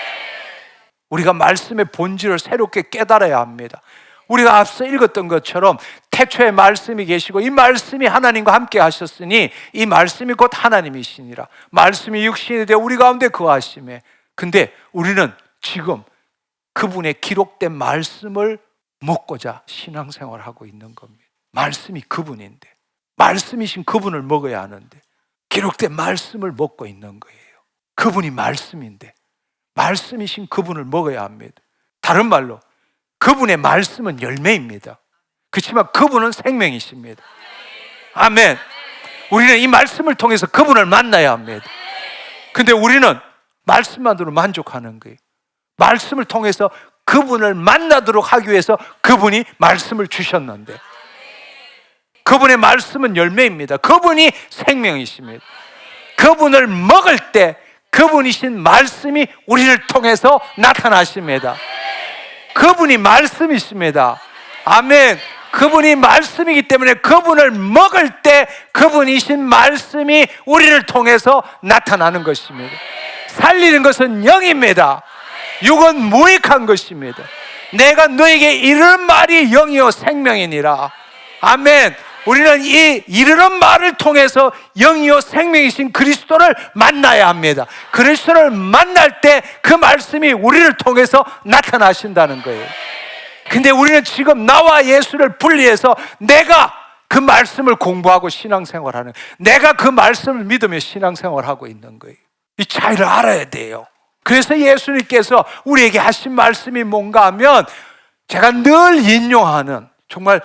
우리가 말씀의 본질을 새롭게 깨달아야 합니다. 우리가 앞서 읽었던 것처럼 태초에 말씀이 계시고 이 말씀이 하나님과 함께 하셨으니 이 말씀이 곧 하나님이시니라. 말씀이 육신이 되어 우리 가운데 거하심에. 근데 우리는 지금 그분의 기록된 말씀을 먹고자 신앙생활을 하고 있는 겁니다. 말씀이 그분인데, 말씀이신 그분을 먹어야 하는데 기록된 말씀을 먹고 있는 거예요. 그분이 말씀인데 말씀이신 그분을 먹어야 합니다. 다른 말로 그분의 말씀은 열매입니다. 그렇지만 그분은 생명이십니다. 아멘. 우리는 이 말씀을 통해서 그분을 만나야 합니다. 근데 우리는 말씀만으로 만족하는 거예요. 말씀을 통해서 그분을 만나도록 하기 위해서 그분이 말씀을 주셨는데 그분의 말씀은 열매입니다. 그분이 생명이십니다. 그분을 먹을 때 그분이신 말씀이 우리를 통해서 나타나십니다. 그분이 말씀이십니다. 아멘. 그분이 말씀이기 때문에 그분을 먹을 때 그분이신 말씀이 우리를 통해서 나타나는 것입니다. 살리는 것은 영입니다. 육은 무익한 것입니다. 내가 너에게 이르는 말이 영이요 생명이니라. 아멘. 우리는 이 이르는 말을 통해서 영이요 생명이신 그리스도를 만나야 합니다. 그리스도를 만날 때 그 말씀이 우리를 통해서 나타나신다는 거예요. 근데 우리는 지금 나와 예수를 분리해서 내가 그 말씀을 공부하고 신앙생활하는, 내가 그 말씀을 믿으며 신앙생활하고 있는 거예요. 이 차이를 알아야 돼요. 그래서 예수님께서 우리에게 하신 말씀이 뭔가 하면 제가 늘 인용하는, 정말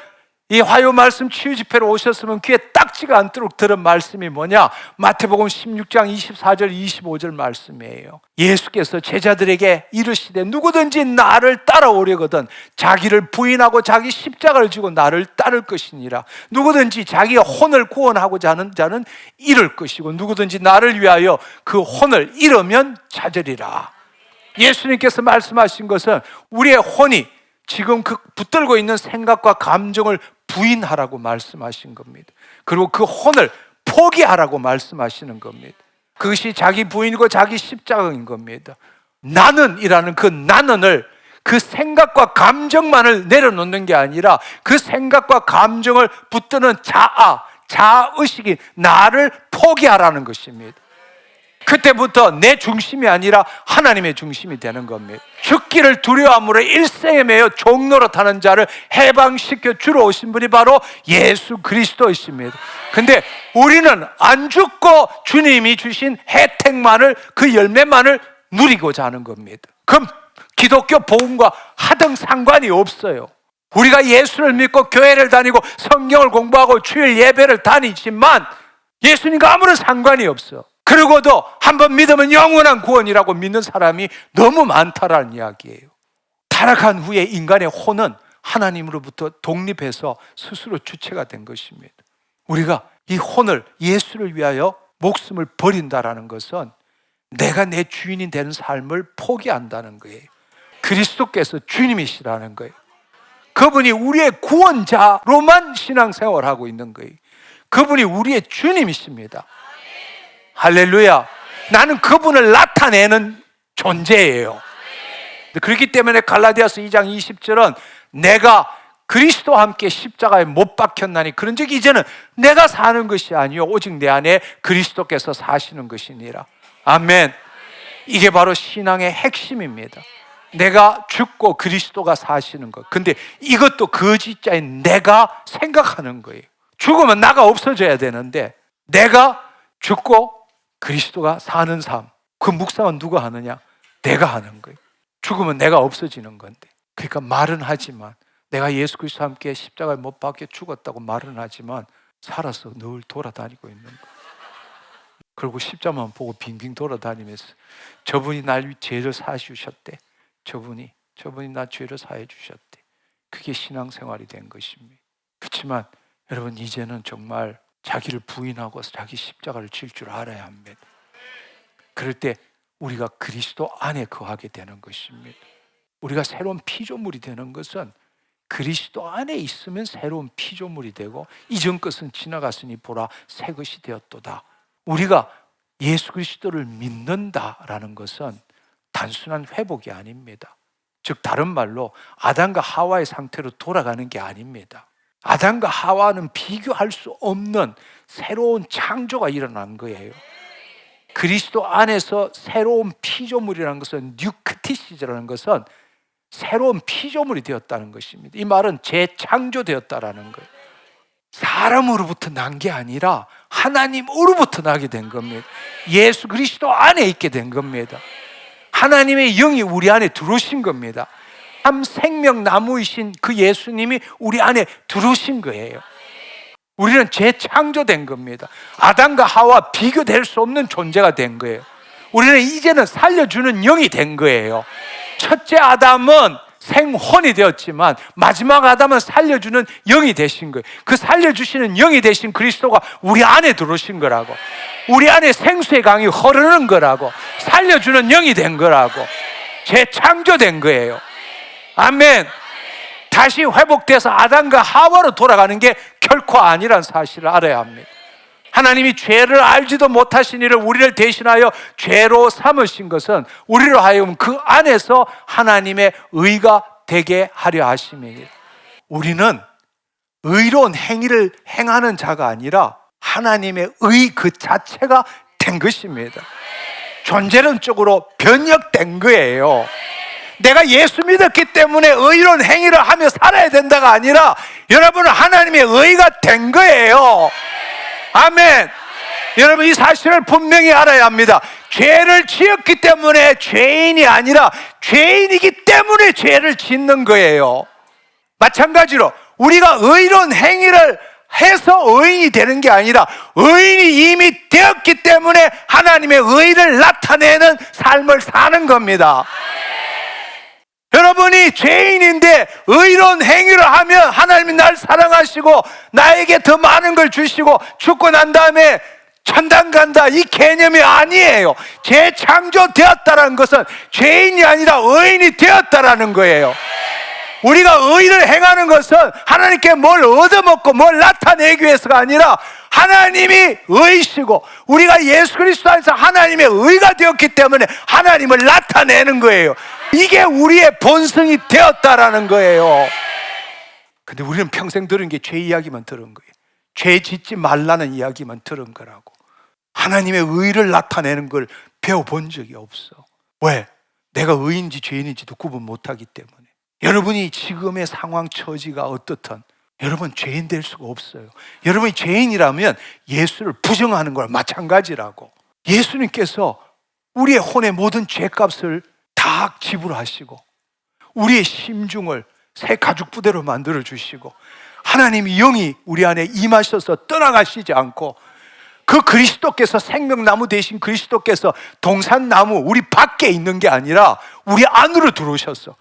이 화요 말씀 치유 집회로 오셨으면 귀에 딱지가 않도록 들은 말씀이 뭐냐? 마태복음 16장 24절 25절 말씀이에요. 예수께서 제자들에게 이르시되 누구든지 나를 따라오려거든 자기를 부인하고 자기 십자가를 지고 나를 따를 것이니라. 누구든지 자기의 혼을 구원하고자 하는 자는 잃을 것이고 누구든지 나를 위하여 그 혼을 잃으면 찾으리라. 예수님께서 말씀하신 것은 우리의 혼이 지금 그 붙들고 있는 생각과 감정을 부인하라고 말씀하신 겁니다. 그리고 그 혼을 포기하라고 말씀하시는 겁니다. 그것이 자기 부인이고 자기 십자가인 겁니다. 나는이라는 그 나는을, 그 생각과 감정만을 내려놓는 게 아니라 그 생각과 감정을 붙드는 자아의식이 나를 포기하라는 것입니다. 그때부터 내 중심이 아니라 하나님의 중심이 되는 겁니다. 죽기를 두려워함으로 일생에 매여 종노릇하는 자를 해방시켜 주러 오신 분이 바로 예수 그리스도이십니다. 근데 우리는 안 죽고 주님이 주신 혜택만을, 그 열매만을 누리고자 하는 겁니다. 그럼 기독교 복음과 하등 상관이 없어요. 우리가 예수를 믿고 교회를 다니고 성경을 공부하고 주일 예배를 다니지만 예수님과 아무런 상관이 없어. 그러고도 한번 믿으면 영원한 구원이라고 믿는 사람이 너무 많다라는 이야기예요. 타락한 후에 인간의 혼은 하나님으로부터 독립해서 스스로 주체가 된 것입니다. 우리가 이 혼을 예수를 위하여 목숨을 버린다라는 것은 내가 내 주인이 되는 삶을 포기한다는 거예요. 그리스도께서 주님이시라는 거예요. 그분이 우리의 구원자로만 신앙생활하고 있는 거예요. 그분이 우리의 주님이십니다. 할렐루야. 나는 그분을 나타내는 존재예요. 그렇기 때문에 갈라디아서 2장 20절은 내가 그리스도와 함께 십자가에 못 박혔나니 그런즉 이제는 내가 사는 것이 아니요 오직 내 안에 그리스도께서 사시는 것이니라. 아멘. 이게 바로 신앙의 핵심입니다. 내가 죽고 그리스도가 사시는 것. 근데 이것도 거짓자인 내가 생각하는 거예요. 죽으면 나가 없어져야 되는데 내가 죽고 그리스도가 사는 삶, 그 묵상은 누가 하느냐? 내가 하는 거예요. 죽으면 내가 없어지는 건데. 그러니까 말은 하지만 내가 예수 그리스도와 함께 십자가에 못 박혀 죽었다고 말은 하지만 살아서 늘 돌아다니고 있는 거예요. 그리고 십자만 보고 빙빙 돌아다니면서 저분이 날 죄를 사해 주셨대. 저분이 나 죄를 사해 주셨대. 그게 신앙생활이 된 것입니다. 그렇지만 여러분 이제는 정말 자기를 부인하고 자기 십자가를 질 줄 알아야 합니다. 그럴 때 우리가 그리스도 안에 거하게 되는 것입니다. 우리가 새로운 피조물이 되는 것은 그리스도 안에 있으면 새로운 피조물이 되고 이전 것은 지나갔으니 보라 새 것이 되었도다. 우리가 예수 그리스도를 믿는다라는 것은 단순한 회복이 아닙니다. 즉 다른 말로 아담과 하와의 상태로 돌아가는 게 아닙니다. 아담과 하와는 비교할 수 없는 새로운 창조가 일어난 거예요. 그리스도 안에서 새로운 피조물이라는 것은 뉴크티시즈라는 것은 새로운 피조물이 되었다는 것입니다. 이 말은 재창조되었다라는 거예요. 사람으로부터 난 게 아니라 하나님으로부터 나게 된 겁니다. 예수 그리스도 안에 있게 된 겁니다. 하나님의 영이 우리 안에 들어오신 겁니다. 참 생명나무이신 그 예수님이 우리 안에 들어오신 거예요. 우리는 재창조된 겁니다. 아담과 하와 비교될 수 없는 존재가 된 거예요. 우리는 이제는 살려주는 영이 된 거예요. 첫째 아담은 생혼이 되었지만 마지막 아담은 살려주는 영이 되신 거예요. 그 살려주시는 영이 되신 그리스도가 우리 안에 들어오신 거라고. 우리 안에 생수의 강이 흐르는 거라고. 살려주는 영이 된 거라고. 재창조된 거예요. 아멘. 다시 회복돼서 아담과 하와로 돌아가는 게 결코 아니란 사실을 알아야 합니다. 하나님이 죄를 알지도 못하신 이를 우리를 대신하여 죄로 삼으신 것은 우리로 하여금 그 안에서 하나님의 의가 되게 하려 하심이니라. 우리는 의로운 행위를 행하는 자가 아니라 하나님의 의 그 자체가 된 것입니다. 존재론적으로 변혁된 거예요. 내가 예수 믿었기 때문에 의로운 행위를 하며 살아야 된다가 아니라 여러분은 하나님의 의가 된 거예요. 아멘. 여러분 이 사실을 분명히 알아야 합니다. 죄를 지었기 때문에 죄인이 아니라 죄인이기 때문에 죄를 짓는 거예요. 마찬가지로 우리가 의로운 행위를 해서 의인이 되는 게 아니라 의인이 이미 되었기 때문에 하나님의 의를 나타내는 삶을 사는 겁니다. 여러분이 죄인인데 의로운 행위를 하면 하나님이 날 사랑하시고 나에게 더 많은 걸 주시고 죽고 난 다음에 천당 간다 이 개념이 아니에요. 재창조되었다는 것은 죄인이 아니라 의인이 되었다라는 거예요. 우리가 의를 행하는 것은 하나님께 뭘 얻어먹고 뭘 나타내기 위해서가 아니라 하나님이 의이시고 우리가 예수 그리스도 안에서 하나님의 의가 되었기 때문에 하나님을 나타내는 거예요. 이게 우리의 본성이 되었다라는 거예요. 근데 우리는 평생 들은 게 죄 이야기만 들은 거예요. 죄 짓지 말라는 이야기만 들은 거라고. 하나님의 의를 나타내는 걸 배워본 적이 없어. 왜? 내가 의인지 죄인인지도 구분 못하기 때문에. 여러분이 지금의 상황 처지가 어떻든 여러분 죄인 될 수가 없어요. 여러분이 죄인이라면 예수를 부정하는 거랑 마찬가지라고. 예수님께서 우리의 혼의 모든 죄값을 다 지불하시고 우리의 심중을 새 가죽 부대로 만들어 주시고 하나님의 영이 우리 안에 임하셔서 떠나가시지 않고 그 그리스도께서 생명나무 대신 그리스도께서 동산나무 우리 밖에 있는 게 아니라 우리 안으로 들어오셨어.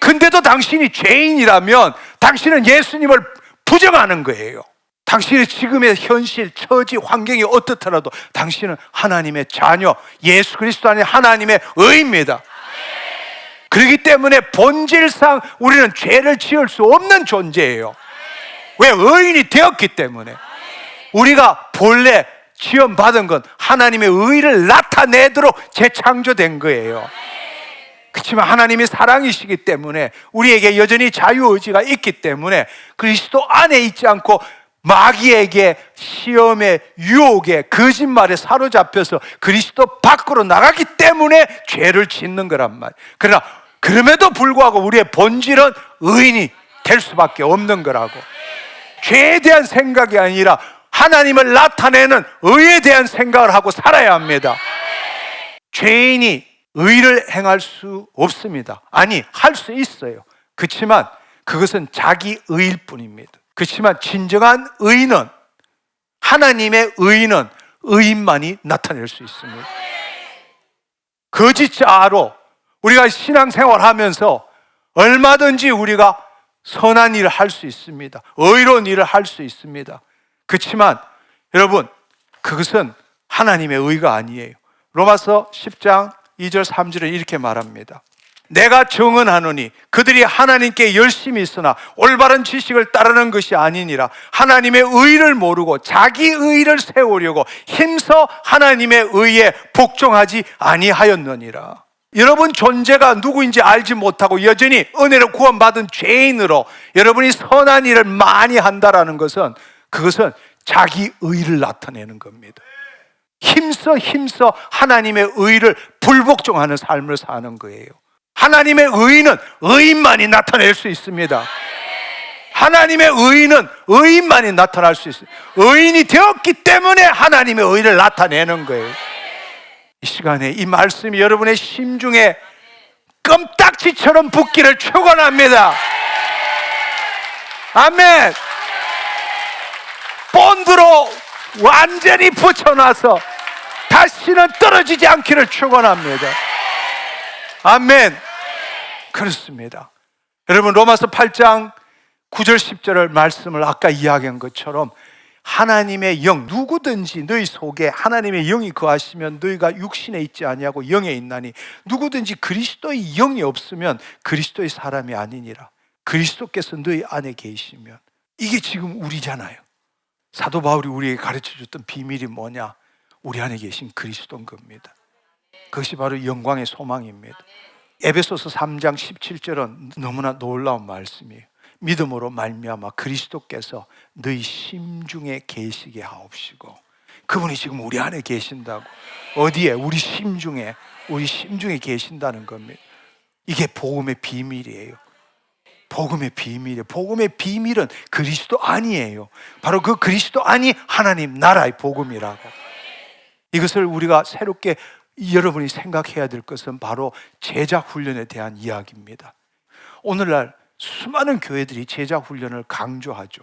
근데도 당신이 죄인이라면 당신은 예수님을 부정하는 거예요. 당신의 지금의 현실, 처지, 환경이 어떻더라도 당신은 하나님의 자녀, 예수 그리스도 안에 하나님의 의입니다. 그렇기 때문에 본질상 우리는 죄를 지을 수 없는 존재예요. 왜? 의인이 되었기 때문에. 우리가 본래 지원받은 건 하나님의 의를 나타내도록 재창조된 거예요. 그렇지만 하나님이 사랑이시기 때문에 우리에게 여전히 자유의지가 있기 때문에 그리스도 안에 있지 않고 마귀에게, 시험에, 유혹에, 거짓말에 사로잡혀서 그리스도 밖으로 나가기 때문에 죄를 짓는 거란 말이에요. 그러나 그럼에도 불구하고 우리의 본질은 의인이 될 수밖에 없는 거라고. 죄에 대한 생각이 아니라 하나님을 나타내는 의에 대한 생각을 하고 살아야 합니다. 죄인이 의를 행할 수 없습니다. 아니, 할 수 있어요. 그렇지만 그것은 자기 의일 뿐입니다. 그렇지만 진정한 의는, 하나님의 의는 의인만이 나타낼 수 있습니다. 거짓자로 우리가 신앙생활 하면서 얼마든지 우리가 선한 일을 할 수 있습니다. 의로운 일을 할 수 있습니다. 그렇지만 여러분, 그것은 하나님의 의가 아니에요. 로마서 10장 2절 3절에 이렇게 말합니다. 내가 증언하노니 그들이 하나님께 열심히 있으나 올바른 지식을 따르는 것이 아니니라. 하나님의 의를 모르고 자기 의를 세우려고 힘써 하나님의 의에 복종하지 아니하였느니라. 여러분 존재가 누구인지 알지 못하고 여전히 은혜로 구원받은 죄인으로 여러분이 선한 일을 많이 한다라는 것은, 그것은 자기 의를 나타내는 겁니다. 힘써 하나님의 의를 불복종하는 삶을 사는 거예요. 하나님의 의는 의인만이 나타낼 수 있습니다. 하나님의 의는 의인만이 나타날 수 있어요. 의인이 되었기 때문에 하나님의 의를 나타내는 거예요. 이 시간에 이 말씀이 여러분의 심중에 껌딱지처럼 붙기를 축원합니다. 아멘. 본드로 완전히 붙여놔서 다시는 떨어지지 않기를 축원합니다. 아멘. 그렇습니다. 여러분 로마서 8장 9절 10절을 말씀을 아까 이야기한 것처럼 하나님의 영, 누구든지 너희 속에 하나님의 영이 거하시면 너희가 육신에 있지 아니하고 영에 있나니 누구든지 그리스도의 영이 없으면 그리스도의 사람이 아니니라. 그리스도께서 너희 안에 계시면, 이게 지금 우리잖아요. 사도 바울이 우리에게 가르쳐줬던 비밀이 뭐냐? 우리 안에 계신 그리스도인 겁니다. 그것이 바로 영광의 소망입니다. 에베소서 3장 17절은 너무나 놀라운 말씀이에요. 믿음으로 말미암아 그리스도께서 너희 심중에 계시게 하옵시고. 그분이 지금 우리 안에 계신다고. 어디에? 우리 심중에 계신다는 겁니다. 이게 복음의 비밀이에요. 복음의 비밀이에요. 복음의 비밀은 그리스도 안이에요. 바로 그 그리스도 안이 하나님 나라의 복음이라고. 이것을 우리가 새롭게 여러분이 생각해야 될 것은 바로 제자 훈련에 대한 이야기입니다. 오늘날 수많은 교회들이 제자 훈련을 강조하죠.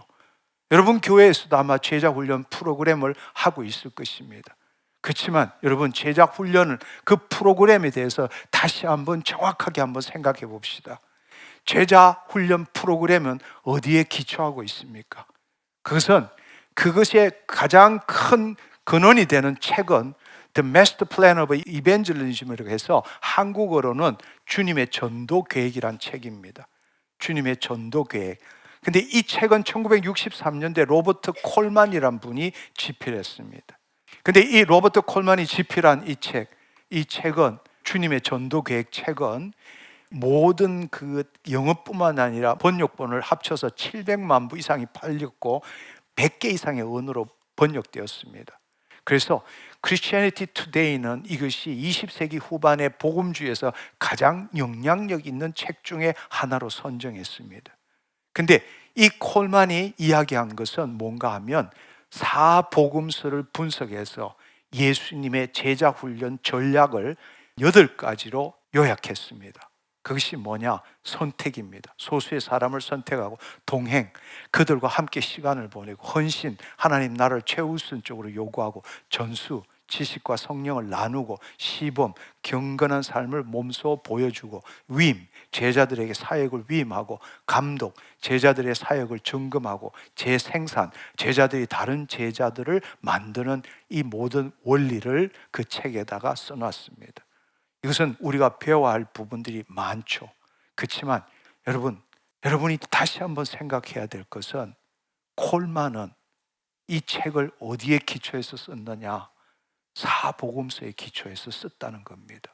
여러분 교회에서도 아마 제자 훈련 프로그램을 하고 있을 것입니다. 그렇지만 여러분 제자 훈련을, 그 프로그램에 대해서 다시 한번 정확하게 한번 생각해 봅시다. 제자 훈련 프로그램은 어디에 기초하고 있습니까? 그것의 가장 큰 근원이 되는 책은 The Master Plan of Evangelism이라고 해서 한국어로는 주님의 전도 계획이란 책입니다. 주님의 전도 계획. 근데 이 책은 1963년대 로버트 콜만이란 분이 집필했습니다. 근데 이 로버트 콜만이 집필한 이 책은 주님의 전도 계획 책은 모든 그 영어뿐만 아니라 번역본을 합쳐서 700만 부 이상이 팔렸고 100개 이상의 언어로 번역되었습니다. 그래서 Christianity Today는 이것이 20세기 후반의 복음주의에서 가장 영향력 있는 책 중에 하나로 선정했습니다. 근데 이 콜만이 이야기한 것은 뭔가 하면 사복음서를 분석해서 예수님의 제자 훈련 전략을 8가지로 요약했습니다. 그것이 뭐냐? 선택입니다. 소수의 사람을 선택하고 동행, 그들과 함께 시간을 보내고 헌신, 하나님 나라를 최우선적으로 요구하고 전수, 지식과 성령을 나누고 시범, 경건한 삶을 몸소 보여주고 위임, 제자들에게 사역을 위임하고 감독, 제자들의 사역을 점검하고 재생산, 제자들이 다른 제자들을 만드는 이 모든 원리를 그 책에다가 써놨습니다. 이것은 우리가 배워야 할 부분들이 많죠. 그렇지만 여러분이 다시 한번 생각해야 될 것은 콜만은 이 책을 어디에 기초해서 썼느냐? 사복음서에 기초해서 썼다는 겁니다.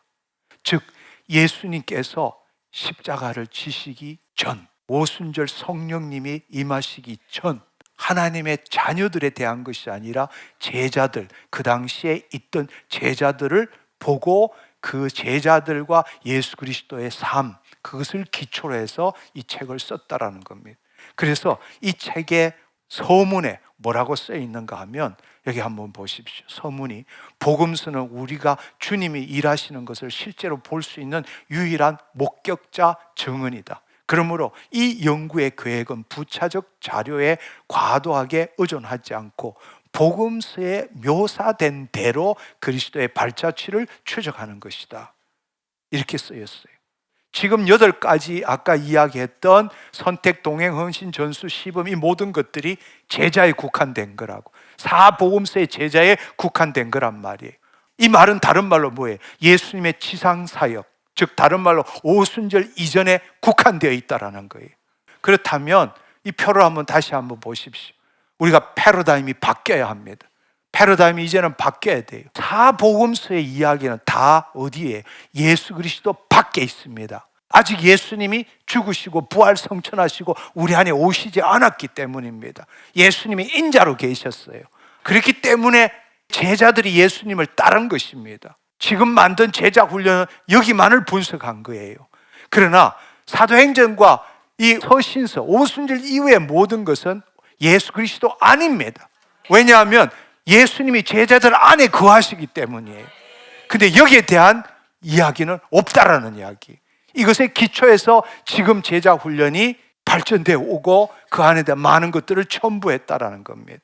즉 예수님께서 십자가를 지시기 전, 오순절 성령님이 임하시기 전 하나님의 자녀들에 대한 것이 아니라 제자들, 그 당시에 있던 제자들을 보고 그 제자들과 예수 그리스도의 삶, 그것을 기초로 해서 이 책을 썼다라는 겁니다. 그래서 이 책의 서문에 뭐라고 쓰여 있는가 하면 여기 한번 보십시오. 서문이 복음서는 우리가 주님이 일하시는 것을 실제로 볼 수 있는 유일한 목격자 증언이다. 그러므로 이 연구의 계획은 부차적 자료에 과도하게 의존하지 않고 복음서에 묘사된 대로 그리스도의 발자취를 추적하는 것이다. 이렇게 쓰였어요. 지금 8가지 아까 이야기했던 선택, 동행, 헌신, 전수, 시범 이 모든 것들이 제자에 국한된 거라고. 사복음서의 제자에 국한된 거란 말이에요. 이 말은 다른 말로 뭐예요? 예수님의 지상사역, 즉 다른 말로 오순절 이전에 국한되어 있다라는 거예요. 그렇다면 이 표를 다시 한번 보십시오. 우리가 패러다임이 바뀌어야 합니다. 패러다임이 이제는 바뀌어야 돼요. 사복음서의 이야기는 다 어디에? 예수 그리스도 밖에 있습니다. 아직 예수님이 죽으시고 부활 성천하시고 우리 안에 오시지 않았기 때문입니다. 예수님이 인자로 계셨어요. 그렇기 때문에 제자들이 예수님을 따른 것입니다. 지금 만든 제자 훈련은 여기만을 분석한 거예요. 그러나 사도행전과 이 서신서, 오순절 이후의 모든 것은 예수 그리스도 아닙니다. 왜냐하면 예수님이 제자들 안에 거하시기 때문이에요. 근데 여기에 대한 이야기는 없다라는 이야기. 이것에 기초해서 지금 제자 훈련이 발전되어 오고 그 안에 대한 많은 것들을 첨부했다라는 겁니다.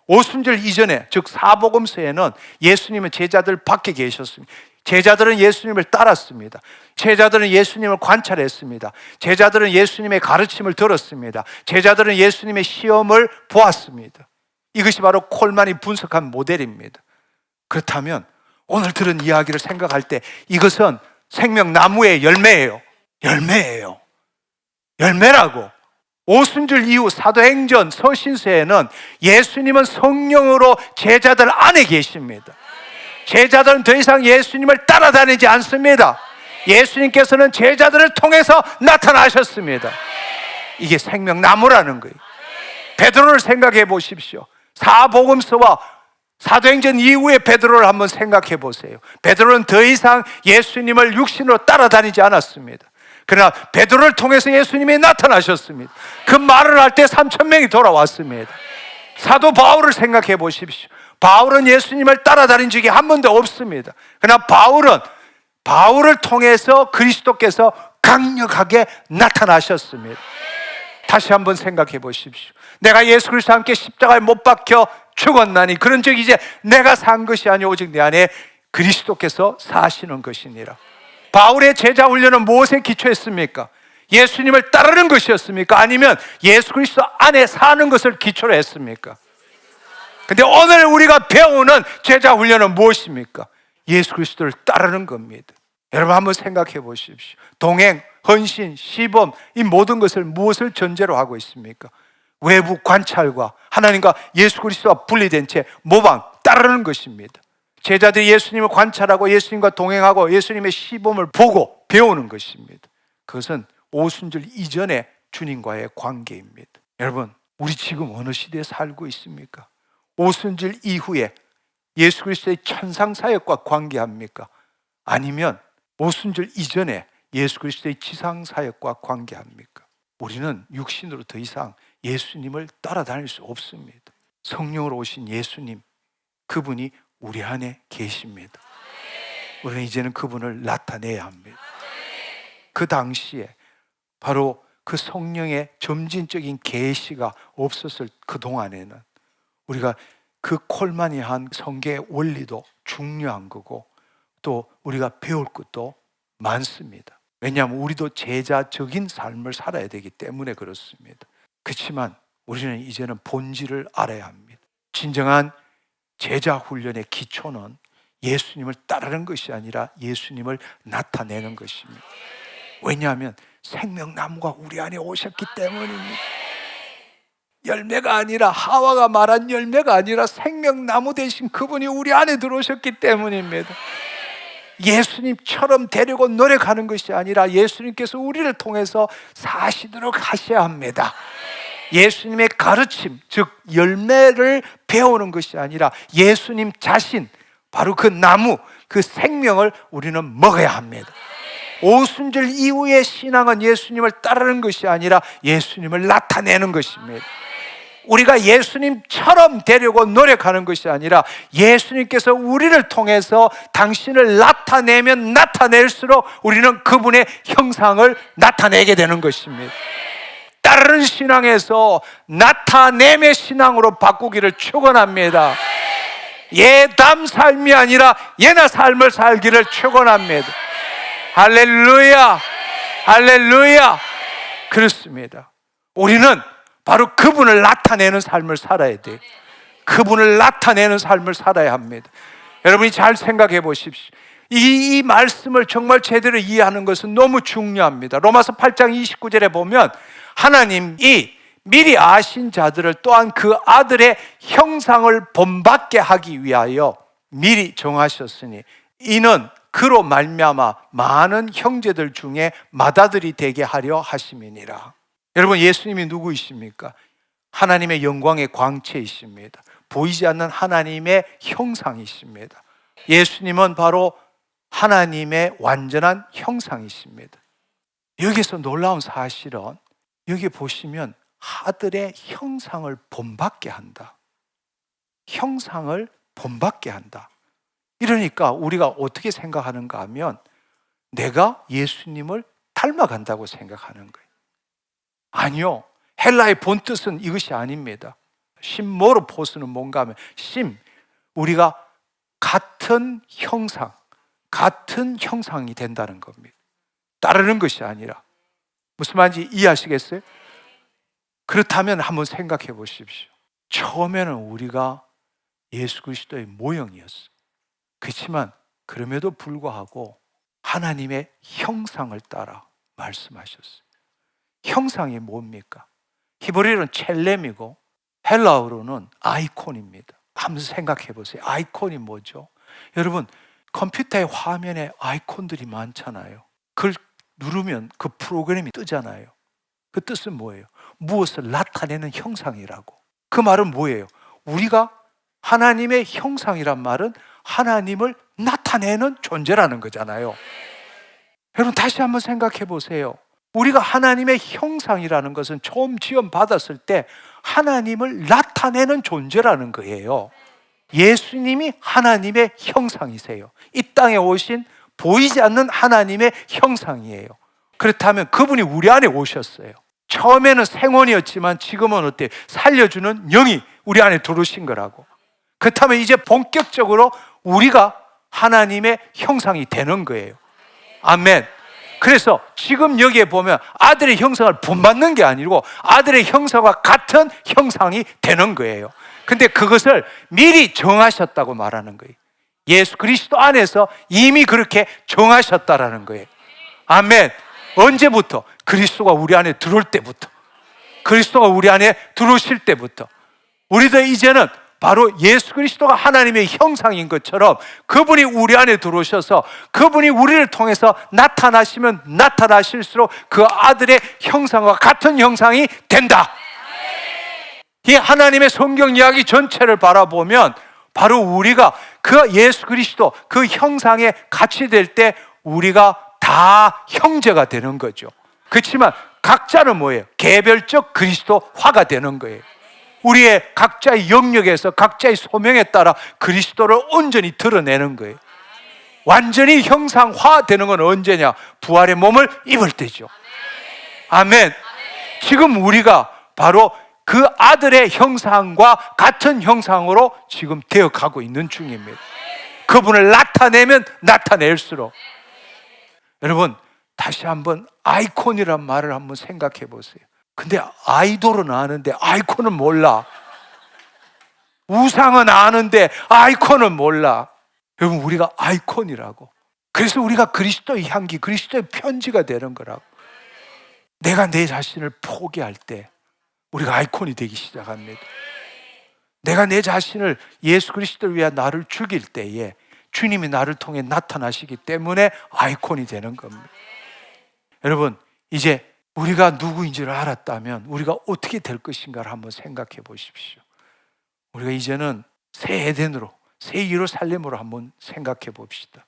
오순절 이전에, 즉 사복음서에는 예수님은 제자들 밖에 계셨습니다. 제자들은 예수님을 따랐습니다. 제자들은 예수님을 관찰했습니다. 제자들은 예수님의 가르침을 들었습니다. 제자들은 예수님의 시험을 보았습니다. 이것이 바로 콜만이 분석한 모델입니다. 그렇다면 오늘 들은 이야기를 생각할 때 이것은 생명나무의 열매예요. 열매라고. 오순절 이후 사도행전 서신서에는 예수님은 성령으로 제자들 안에 계십니다. 제자들은 더 이상 예수님을 따라다니지 않습니다. 예수님께서는 제자들을 통해서 나타나셨습니다. 이게 생명나무라는 거예요. 베드로를 생각해 보십시오. 사복음서와 사도행전 이후의 베드로를 한번 생각해 보세요. 베드로는 더 이상 예수님을 육신으로 따라다니지 않았습니다. 그러나 베드로를 통해서 예수님이 나타나셨습니다. 그 말을 할 때 3,000명이 돌아왔습니다. 사도 바울을 생각해 보십시오. 바울은 예수님을 따라다닌 적이 한 번도 없습니다. 그러나 바울을 통해서 그리스도께서 강력하게 나타나셨습니다. 다시 한번 생각해 보십시오. 내가 예수 그리스도와 함께 십자가에 못 박혀 죽었나니 그런 적 이제 내가 산 것이 아니 오직 내 안에 그리스도께서 사시는 것이니라. 바울의 제자 훈련은 무엇에 기초했습니까? 예수님을 따르는 것이었습니까? 아니면 예수 그리스도 안에 사는 것을 기초로 했습니까? 근데 오늘 우리가 배우는 제자 훈련은 무엇입니까? 예수 그리스도를 따르는 겁니다. 여러분 한번 생각해 보십시오. 동행, 헌신, 시범 이 모든 것을 무엇을 전제로 하고 있습니까? 외부 관찰과 하나님과 예수 그리스도와 분리된 채 모방, 따르는 것입니다. 제자들이 예수님을 관찰하고 예수님과 동행하고 예수님의 시범을 보고 배우는 것입니다. 그것은 오순절 이전의 주님과의 관계입니다. 여러분, 우리 지금 어느 시대에 살고 있습니까? 오순절 이후에 예수 그리스도의 천상사역과 관계합니까? 아니면 오순절 이전에 예수 그리스도의 지상사역과 관계합니까? 우리는 육신으로 더 이상 예수님을 따라다닐 수 없습니다. 성령으로 오신 예수님, 그분이 우리 안에 계십니다. 우리는 이제는 그분을 나타내야 합니다. 그 당시에 바로 그 성령의 점진적인 계시가 없었을 그 동안에는 우리가 그 콜마니한 성경의 원리도 중요한 거고 또 우리가 배울 것도 많습니다. 왜냐하면 우리도 제자적인 삶을 살아야 되기 때문에 그렇습니다. 그렇지만 우리는 이제는 본질을 알아야 합니다. 진정한 제자 훈련의 기초는 예수님을 따르는 것이 아니라 예수님을 나타내는 것입니다. 왜냐하면 생명나무가 우리 안에 오셨기 때문입니다. 열매가 아니라, 하와가 말한 열매가 아니라 생명나무 대신 그분이 우리 안에 들어오셨기 때문입니다. 예수님처럼 되려고 노력하는 것이 아니라 예수님께서 우리를 통해서 사시도록 하셔야 합니다. 예수님의 가르침, 즉 열매를 배우는 것이 아니라 예수님 자신, 바로 그 나무, 그 생명을 우리는 먹어야 합니다. 오순절 이후의 신앙은 예수님을 따르는 것이 아니라 예수님을 나타내는 것입니다. 우리가 예수님처럼 되려고 노력하는 것이 아니라 예수님께서 우리를 통해서 당신을 나타내면 나타낼수록 우리는 그분의 형상을 나타내게 되는 것입니다. 따르는 신앙에서 나타냄의 신앙으로 바꾸기를 축원합니다. 예담 삶이 아니라 예나 삶을 살기를 축원합니다. 할렐루야, 할렐루야. 그렇습니다. 우리는 바로 그분을 나타내는 삶을 살아야 돼요. 그분을 나타내는 삶을 살아야 합니다. 여러분이 잘 생각해 보십시오. 이 말씀을 정말 제대로 이해하는 것은 너무 중요합니다. 로마서 8장 29절에 보면 하나님이 미리 아신 자들을 또한 그 아들의 형상을 본받게 하기 위하여 미리 정하셨으니 이는 그로 말미암아 많은 형제들 중에 맏아들이 되게 하려 하심이니라. 여러분, 예수님이 누구이십니까? 하나님의 영광의 광채이십니다. 보이지 않는 하나님의 형상이십니다. 예수님은 바로 하나님의 완전한 형상이십니다. 여기서 놀라운 사실은 여기 보시면 아들의 형상을 본받게 한다. 형상을 본받게 한다. 이러니까 우리가 어떻게 생각하는가 하면 내가 예수님을 닮아간다고 생각하는 거예요. 아니요. 헬라의 본뜻은 이것이 아닙니다. 심모르포스는 뭔가 하면 우리가 같은 형상, 같은 형상이 된다는 겁니다. 따르는 것이 아니라. 무슨 말인지 이해하시겠어요? 그렇다면 한번 생각해 보십시오. 처음에는 우리가 예수 그리스도의 모형이었어요. 그렇지만 그럼에도 불구하고 하나님의 형상을 따라 말씀하셨어요. 형상이 뭡니까? 히브리어는 첼렘이고 헬라어로는 아이콘입니다. 한번 생각해 보세요. 아이콘이 뭐죠? 여러분, 컴퓨터의 화면에 아이콘들이 많잖아요. 그걸 누르면 그 프로그램이 뜨잖아요. 그 뜻은 뭐예요? 무엇을 나타내는 형상이라고. 그 말은 뭐예요? 우리가 하나님의 형상이란 말은 하나님을 나타내는 존재라는 거잖아요. 여러분, 다시 한번 생각해 보세요. 우리가 하나님의 형상이라는 것은 처음 지음 받았을 때 하나님을 나타내는 존재라는 거예요. 예수님이 하나님의 형상이세요. 이 땅에 오신 보이지 않는 하나님의 형상이에요. 그렇다면 그분이 우리 안에 오셨어요. 처음에는 생원이었지만 지금은 어때요? 살려주는 영이 우리 안에 들어오신 거라고. 그렇다면 이제 본격적으로 우리가 하나님의 형상이 되는 거예요. 아멘. 그래서 지금 여기에 보면 아들의 형상을 본받는 게 아니고 아들의 형상과 같은 형상이 되는 거예요. 근데 그것을 미리 정하셨다고 말하는 거예요. 예수 그리스도 안에서 이미 그렇게 정하셨다라는 거예요. 아멘. 언제부터? 그리스도가 우리 안에 들어올 때부터. 그리스도가 우리 안에 들어오실 때부터. 우리도 이제는 바로 예수 그리스도가 하나님의 형상인 것처럼 그분이 우리 안에 들어오셔서 그분이 우리를 통해서 나타나시면 나타나실수록 그 아들의 형상과 같은 형상이 된다. 이 하나님의 성경 이야기 전체를 바라보면 바로 우리가 그 예수 그리스도 그 형상에 같이 될 때 우리가 다 형제가 되는 거죠. 그렇지만 각자는 뭐예요? 개별적 그리스도화가 되는 거예요. 우리의 각자의 영역에서 각자의 소명에 따라 그리스도를 온전히 드러내는 거예요. 완전히 형상화되는 건 언제냐? 부활의 몸을 입을 때죠. 아멘. 지금 우리가 바로 그 아들의 형상과 같은 형상으로 지금 되어가고 있는 중입니다. 그분을 나타내면 나타낼수록. 여러분, 다시 한번 아이콘이란 말을 한번 생각해 보세요. 근데 아이돌은 아는데 아이콘은 몰라. 우상은 아는데 아이콘은 몰라. 여러분, 우리가 아이콘이라고. 그래서 우리가 그리스도의 향기, 그리스도의 편지가 되는 거라고. 내가 내 자신을 포기할 때 우리가 아이콘이 되기 시작합니다. 내가 내 자신을 예수 그리스도를 위해 나를 죽일 때에 주님이 나를 통해 나타나시기 때문에 아이콘이 되는 겁니다. 여러분, 이제 우리가 누구인지를 알았다면 우리가 어떻게 될 것인가를 한번 생각해 보십시오. 우리가 이제는 새 에덴으로, 새 예루살렘으로 한번 생각해 봅시다.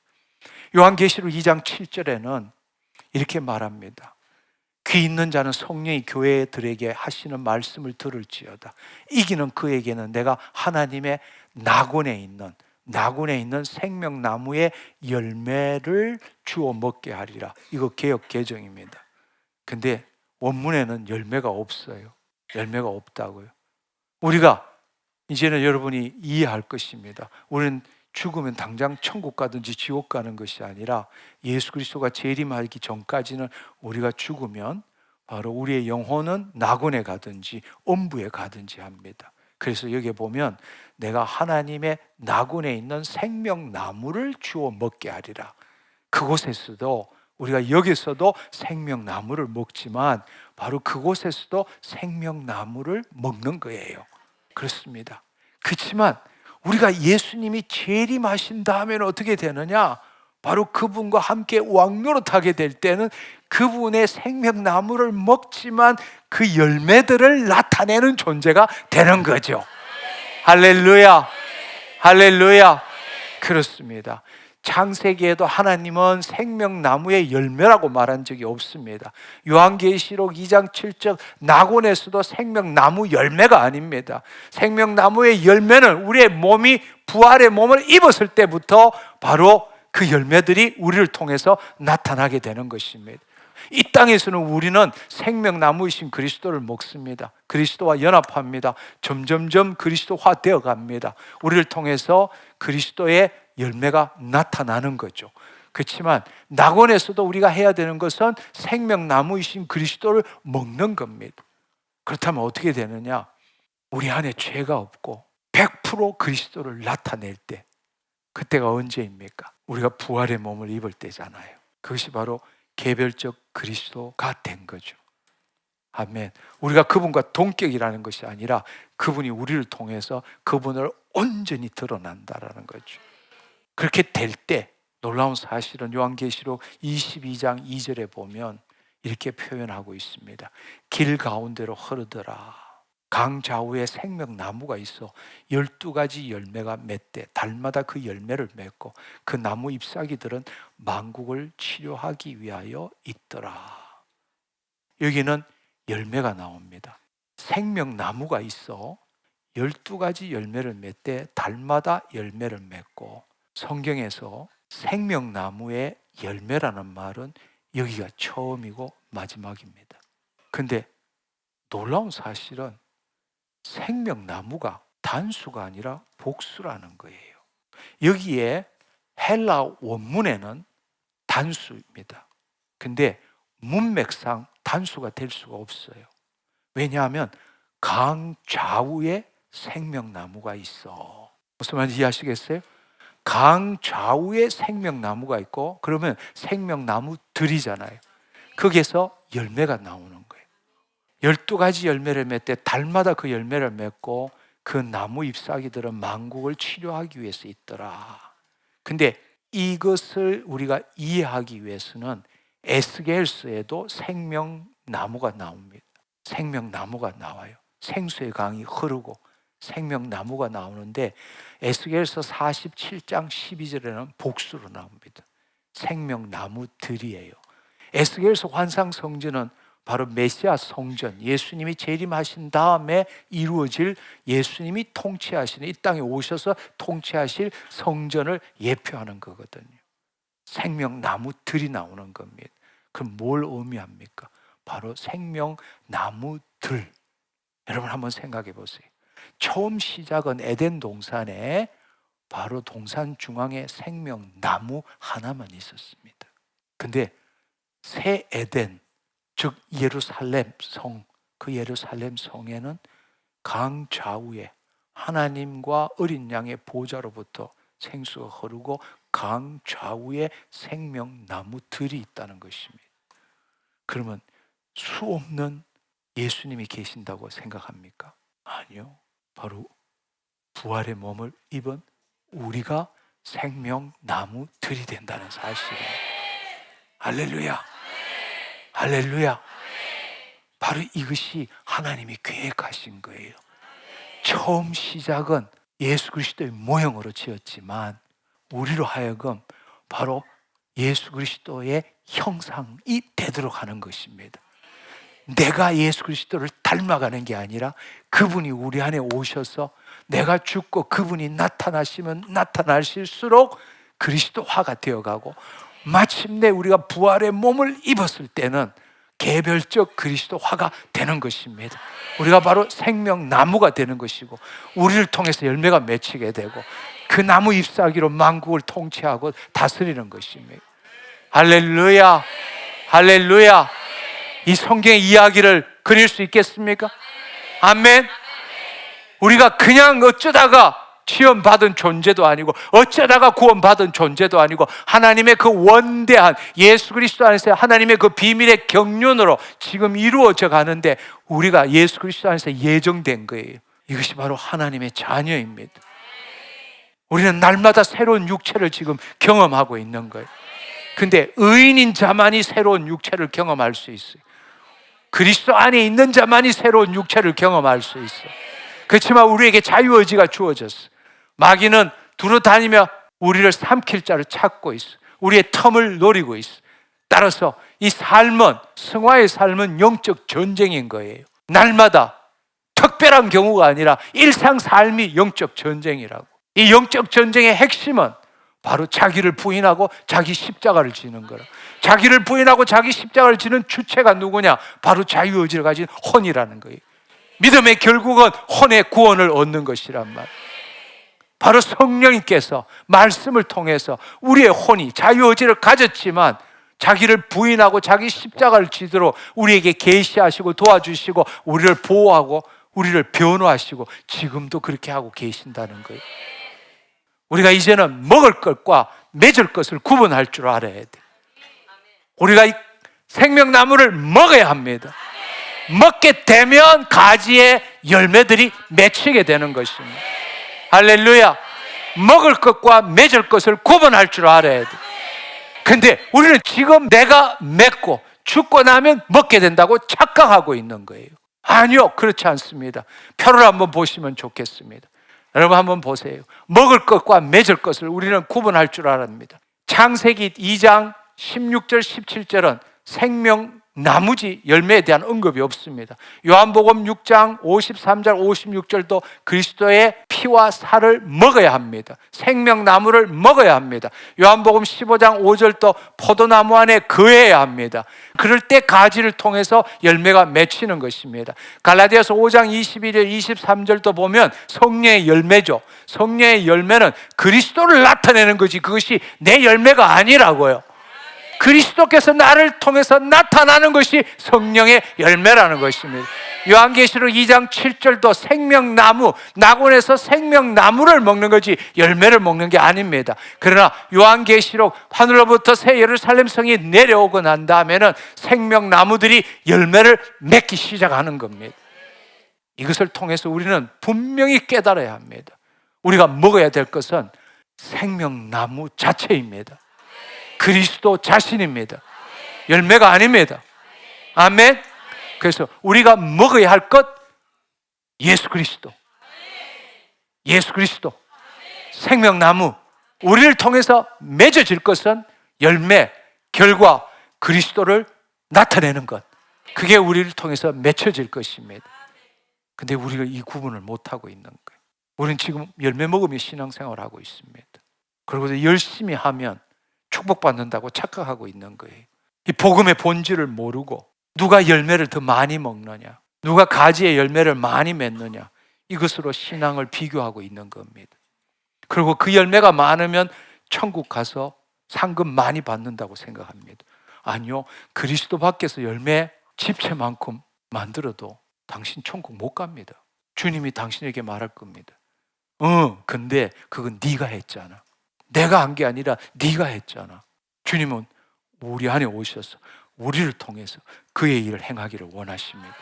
요한계시록 2장 7절에는 이렇게 말합니다. 귀 있는 자는 성령이 교회들에게 하시는 말씀을 들을지어다. 이기는 그에게는 내가 하나님의 낙원에 있는 생명나무의 열매를 주어 먹게 하리라. 이거 개역 개정입니다. 근데 원문에는 열매가 없어요. 열매가 없다고요. 우리가 이제는 여러분이 이해할 것입니다. 우리는 죽으면 당장 천국 가든지 지옥 가는 것이 아니라 예수 그리스도가 재림하기 전까지는 우리가 죽으면 바로 우리의 영혼은 낙원에 가든지 엄부에 가든지 합니다. 그래서 여기에 보면 내가 하나님의 낙원에 있는 생명나무를 주워 먹게 하리라. 그곳에서도 우리가 여기서도 생명나무를 먹지만 바로 그곳에서도 생명나무를 먹는 거예요. 그렇습니다. 그렇지만 우리가 예수님이 재림하신 다음에는 어떻게 되느냐? 바로 그분과 함께 왕노릇하게 될 때는 그분의 생명나무를 먹지만 그 열매들을 나타내는 존재가 되는 거죠. 할렐루야, 할렐루야. 그렇습니다. 창세기에도 하나님은 생명나무의 열매라고 말한 적이 없습니다. 요한계시록 2장 7절 낙원에서도 생명나무 열매가 아닙니다. 생명나무의 열매는 우리의 몸이 부활의 몸을 입었을 때부터 바로 그 열매들이 우리를 통해서 나타나게 되는 것입니다. 이 땅에서는 우리는 생명나무이신 그리스도를 먹습니다. 그리스도와 연합합니다. 점점점 그리스도화 되어 갑니다. 우리를 통해서 그리스도의 열매가 나타나는 거죠. 그렇지만 낙원에서도 우리가 해야 되는 것은 생명나무이신 그리스도를 먹는 겁니다. 그렇다면 어떻게 되느냐? 우리 안에 죄가 없고 100% 그리스도를 나타낼 때, 그때가 언제입니까? 우리가 부활의 몸을 입을 때잖아요. 그것이 바로 개별적 그리스도가 된 거죠. 아멘. 우리가 그분과 동격이라는 것이 아니라 그분이 우리를 통해서 그분을 온전히 드러난다라는 거죠. 그렇게 될 때 놀라운 사실은 요한계시록 22장 2절에 보면 이렇게 표현하고 있습니다. 길 가운데로 흐르더라. 강 좌우에 생명나무가 있어 12가지 열매가 맺되 달마다 그 열매를 맺고 그 나무 잎사귀들은 만국을 치료하기 위하여 있더라. 여기는 열매가 나옵니다. 생명나무가 있어 12가지 열매를 맺되 달마다 열매를 맺고, 성경에서 생명나무의 열매라는 말은 여기가 처음이고 마지막입니다. 근데 놀라운 사실은 생명나무가 단수가 아니라 복수라는 거예요. 여기에 헬라 원문에는 단수입니다. 근데 문맥상 단수가 될 수가 없어요. 왜냐하면 강 좌우에 생명나무가 있어. 무슨 말인지 이해하시겠어요? 강 좌우에 생명나무가 있고, 그러면 생명나무들이잖아요. 거기에서 열매가 나오는 거예요. 12가지 열매를 맺되 달마다 그 열매를 맺고 그 나무 잎사귀들은 만국을 치료하기 위해서 있더라. 근데 이것을 우리가 이해하기 위해서는 에스겔서에도 생명나무가 나옵니다. 생명나무가 나와요. 생수의 강이 흐르고 생명나무가 나오는데 에스겔서 47장 12절에는 복수로 나옵니다. 생명나무들이에요. 에스겔서 환상 성전은 바로 메시아 성전, 예수님이 재림하신 다음에 이루어질, 예수님이 통치하시는, 이 땅에 오셔서 통치하실 성전을 예표하는 거거든요. 생명나무들이 나오는 겁니다. 그럼 뭘 의미합니까? 바로 생명나무들, 여러분 한번 생각해 보세요. 처음 시작은 에덴 동산에 바로 동산 중앙에 생명나무 하나만 있었습니다. 근데 새 에덴, 즉 예루살렘 성, 그 예루살렘 성에는 강 좌우에 하나님과 어린 양의 보좌로부터 생수가 흐르고 강 좌우에 생명나무들이 있다는 것입니다. 그러면 수 없는 예수님이 계신다고 생각합니까? 아니요. 바로 부활의 몸을 입은 우리가 생명나무들이 된다는 사실이에요. 할렐루야. 할렐루야. 바로 이것이 하나님이 계획하신 거예요. 처음 시작은 예수 그리스도의 모형으로 지었지만 우리로 하여금 바로 예수 그리스도의 형상이 되도록 하는 것입니다. 내가 예수 그리스도를 닮아가는 게 아니라 그분이 우리 안에 오셔서 내가 죽고 그분이 나타나시면 나타나실수록 그리스도화가 되어가고 마침내 우리가 부활의 몸을 입었을 때는 개별적 그리스도화가 되는 것입니다. 우리가 바로 생명나무가 되는 것이고 우리를 통해서 열매가 맺히게 되고 그 나무 잎사귀로 만국을 통치하고 다스리는 것입니다. 할렐루야. 할렐루야. 이 성경의 이야기를 그릴 수 있겠습니까? 아멘. 우리가 그냥 어쩌다가 지원받은 존재도 아니고 어쩌다가 구원받은 존재도 아니고 하나님의 그 원대한 예수 그리스도 안에서 하나님의 그 비밀의 경륜으로 지금 이루어져 가는데 우리가 예수 그리스도 안에서 예정된 거예요. 이것이 바로 하나님의 자녀입니다. 우리는 날마다 새로운 육체를 지금 경험하고 있는 거예요. 근데 의인인 자만이 새로운 육체를 경험할 수 있어요. 그리스도 안에 있는 자만이 새로운 육체를 경험할 수 있어요. 그렇지만 우리에게 자유의지가 주어졌어요. 마귀는 두루 다니며 우리를 삼킬 자를 찾고 있어. 우리의 텀을 노리고 있어. 따라서 이 삶은, 성화의 삶은 영적 전쟁인 거예요. 날마다 특별한 경우가 아니라 일상 삶이 영적 전쟁이라고. 이 영적 전쟁의 핵심은 바로 자기를 부인하고 자기 십자가를 지는 거라. 자기를 부인하고 자기 십자가를 지는 주체가 누구냐? 바로 자유의지를 가진 혼이라는 거예요. 믿음의 결국은 혼의 구원을 얻는 것이란 말. 바로 성령님께서 말씀을 통해서 우리의 혼이 자유의지를 가졌지만 자기를 부인하고 자기 십자가를 지도록 우리에게 계시하시고 도와주시고 우리를 보호하고 우리를 변호하시고 지금도 그렇게 하고 계신다는 거예요. 우리가 이제는 먹을 것과 맺을 것을 구분할 줄 알아야 돼. 우리가 이 생명나무를 먹어야 합니다. 먹게 되면 가지의 열매들이 맺히게 되는 것입니다. 할렐루야. 먹을 것과 맺을 것을 구분할 줄 알아야 돼. 근데 우리는 지금 내가 맺고 죽고 나면 먹게 된다고 착각하고 있는 거예요. 아니요, 그렇지 않습니다. 표를 한번 보시면 좋겠습니다. 여러분 한번 보세요. 먹을 것과 맺을 것을 우리는 구분할 줄 알았습니다. 창세기 2장 16절 17절은 생명나무지 열매에 대한 언급이 없습니다. 요한복음 6장 53절 56절도 그리스도의 피와 살을 먹어야 합니다. 생명나무를 먹어야 합니다. 요한복음 15장 5절도 포도나무 안에 거해야 합니다. 그럴 때 가지를 통해서 열매가 맺히는 것입니다. 갈라디아서 5장 21절 23절도 보면 성령의 열매죠. 성령의 열매는 그리스도를 나타내는 거지 그것이 내 열매가 아니라고요. 그리스도께서 나를 통해서 나타나는 것이 성령의 열매라는 것입니다. 요한계시록 2장 7절도 생명나무, 낙원에서 생명나무를 먹는 거지 열매를 먹는 게 아닙니다. 그러나 요한계시록 하늘로부터 새 예루살렘 성이 내려오고 난 다음에는 생명나무들이 열매를 맺기 시작하는 겁니다. 이것을 통해서 우리는 분명히 깨달아야 합니다. 우리가 먹어야 될 것은 생명나무 자체입니다. 그리스도 자신입니다. 열매가 아닙니다. 아멘. 그래서 우리가 먹어야 할 것 예수 그리스도. 예수 그리스도. 생명나무. 우리를 통해서 맺어질 것은 열매, 결과, 그리스도를 나타내는 것. 그게 우리를 통해서 맺혀질 것입니다. 근데 우리가 이 구분을 못하고 있는 거예요. 우리는 지금 열매 먹으며 신앙생활을 하고 있습니다. 그리고 열심히 하면 축복받는다고 착각하고 있는 거예요. 이 복음의 본질을 모르고 누가 열매를 더 많이 먹느냐, 누가 가지의 열매를 많이 맺느냐, 이것으로 신앙을 비교하고 있는 겁니다. 그리고 그 열매가 많으면 천국 가서 상금 많이 받는다고 생각합니다. 아니요, 그리스도 밖에서 열매 집채만큼 만들어도 당신 천국 못 갑니다. 주님이 당신에게 말할 겁니다. 근데 그건 네가 했잖아. 내가 한 게 아니라 네가 했잖아. 주님은 우리 안에 오셔서 우리를 통해서 그의 일을 행하기를 원하십니다.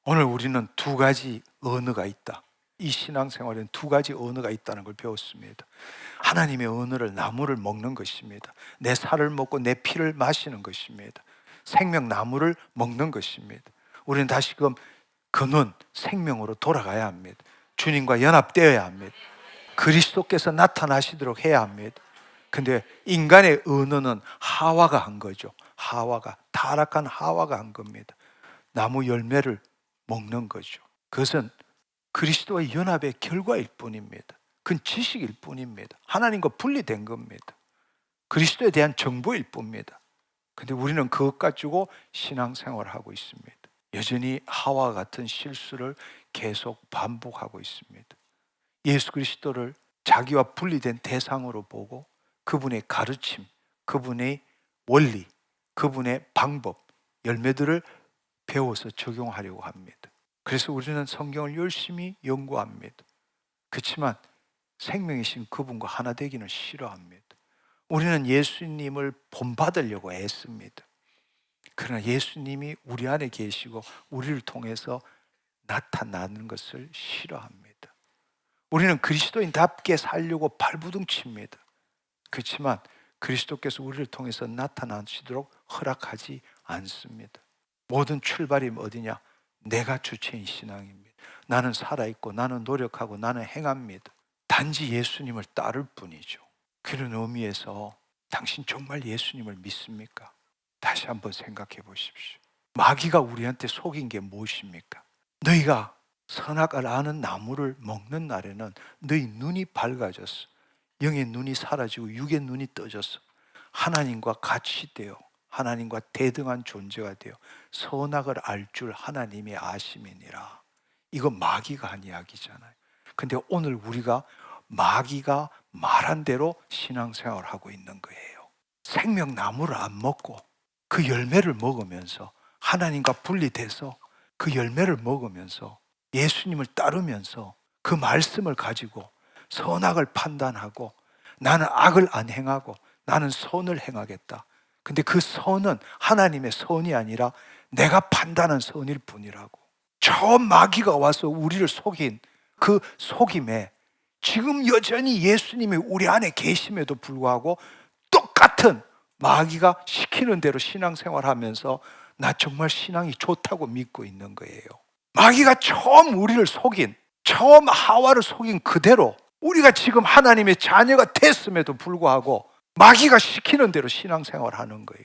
오늘 우리는 두 가지 언어가 있다. 이 신앙생활에는 두 가지 언어가 있다는 걸 배웠습니다. 하나님의 언어를 나무를 먹는 것입니다. 내 살을 먹고 내 피를 마시는 것입니다. 생명나무를 먹는 것입니다. 우리는 다시금 근원 생명으로 돌아가야 합니다. 주님과 연합되어야 합니다. 그리스도께서 나타나시도록 해야 합니다. 근데 인간의 언어는 하와가 한 거죠. 타락한 하와가 한 겁니다. 나무 열매를 먹는 거죠. 그것은 그리스도와 연합의 결과일 뿐입니다. 그건 지식일 뿐입니다. 하나님과 분리된 겁니다. 그리스도에 대한 정보일 뿐입니다. 근데 우리는 그것 가지고 신앙생활을 하고 있습니다. 여전히 하와와 같은 실수를 계속 반복하고 있습니다. 예수 그리스도를 자기와 분리된 대상으로 보고 그분의 가르침, 그분의 원리, 그분의 방법, 열매들을 배워서 적용하려고 합니다. 그래서 우리는 성경을 열심히 연구합니다. 그렇지만 생명이신 그분과 하나 되기는 싫어합니다. 우리는 예수님을 본받으려고 애씁니다. 그러나 예수님이 우리 안에 계시고 우리를 통해서 나타나는 것을 싫어합니다. 우리는 그리스도인답게 살려고 발부둥칩니다. 그렇지만 그리스도께서 우리를 통해서 나타나시도록 허락하지 않습니다. 모든 출발이 어디냐? 내가 주체인 신앙입니다. 나는 살아있고 나는 노력하고 나는 행합니다. 단지 예수님을 따를 뿐이죠. 그런 의미에서 당신 정말 예수님을 믿습니까? 다시 한번 생각해 보십시오. 마귀가 우리한테 속인 게 무엇입니까? 너희가 선악을 아는 나무를 먹는 날에는 너희 눈이 밝아졌어. 영의 눈이 사라지고 육의 눈이 떠졌어. 하나님과 같이 되어 하나님과 대등한 존재가 되어 선악을 알 줄 하나님이 아심이니라. 이거 마귀가 한 이야기잖아요. 근데 오늘 우리가 마귀가 말한 대로 신앙생활을 하고 있는 거예요. 생명나무를 안 먹고 그 열매를 먹으면서 하나님과 분리돼서 그 열매를 먹으면서 예수님을 따르면서 그 말씀을 가지고 선악을 판단하고 나는 악을 안 행하고 나는 선을 행하겠다. 근데 그 선은 하나님의 선이 아니라 내가 판단한 선일 뿐이라고. 저 마귀가 와서 우리를 속인 그 속임에 지금 여전히 예수님이 우리 안에 계심에도 불구하고 똑같은 마귀가 시키는 대로 신앙생활하면서 나 정말 신앙이 좋다고 믿고 있는 거예요. 마귀가 처음 우리를 속인, 처음 하와를 속인 그대로 우리가 지금 하나님의 자녀가 됐음에도 불구하고 마귀가 시키는 대로 신앙생활을 하는 거예요.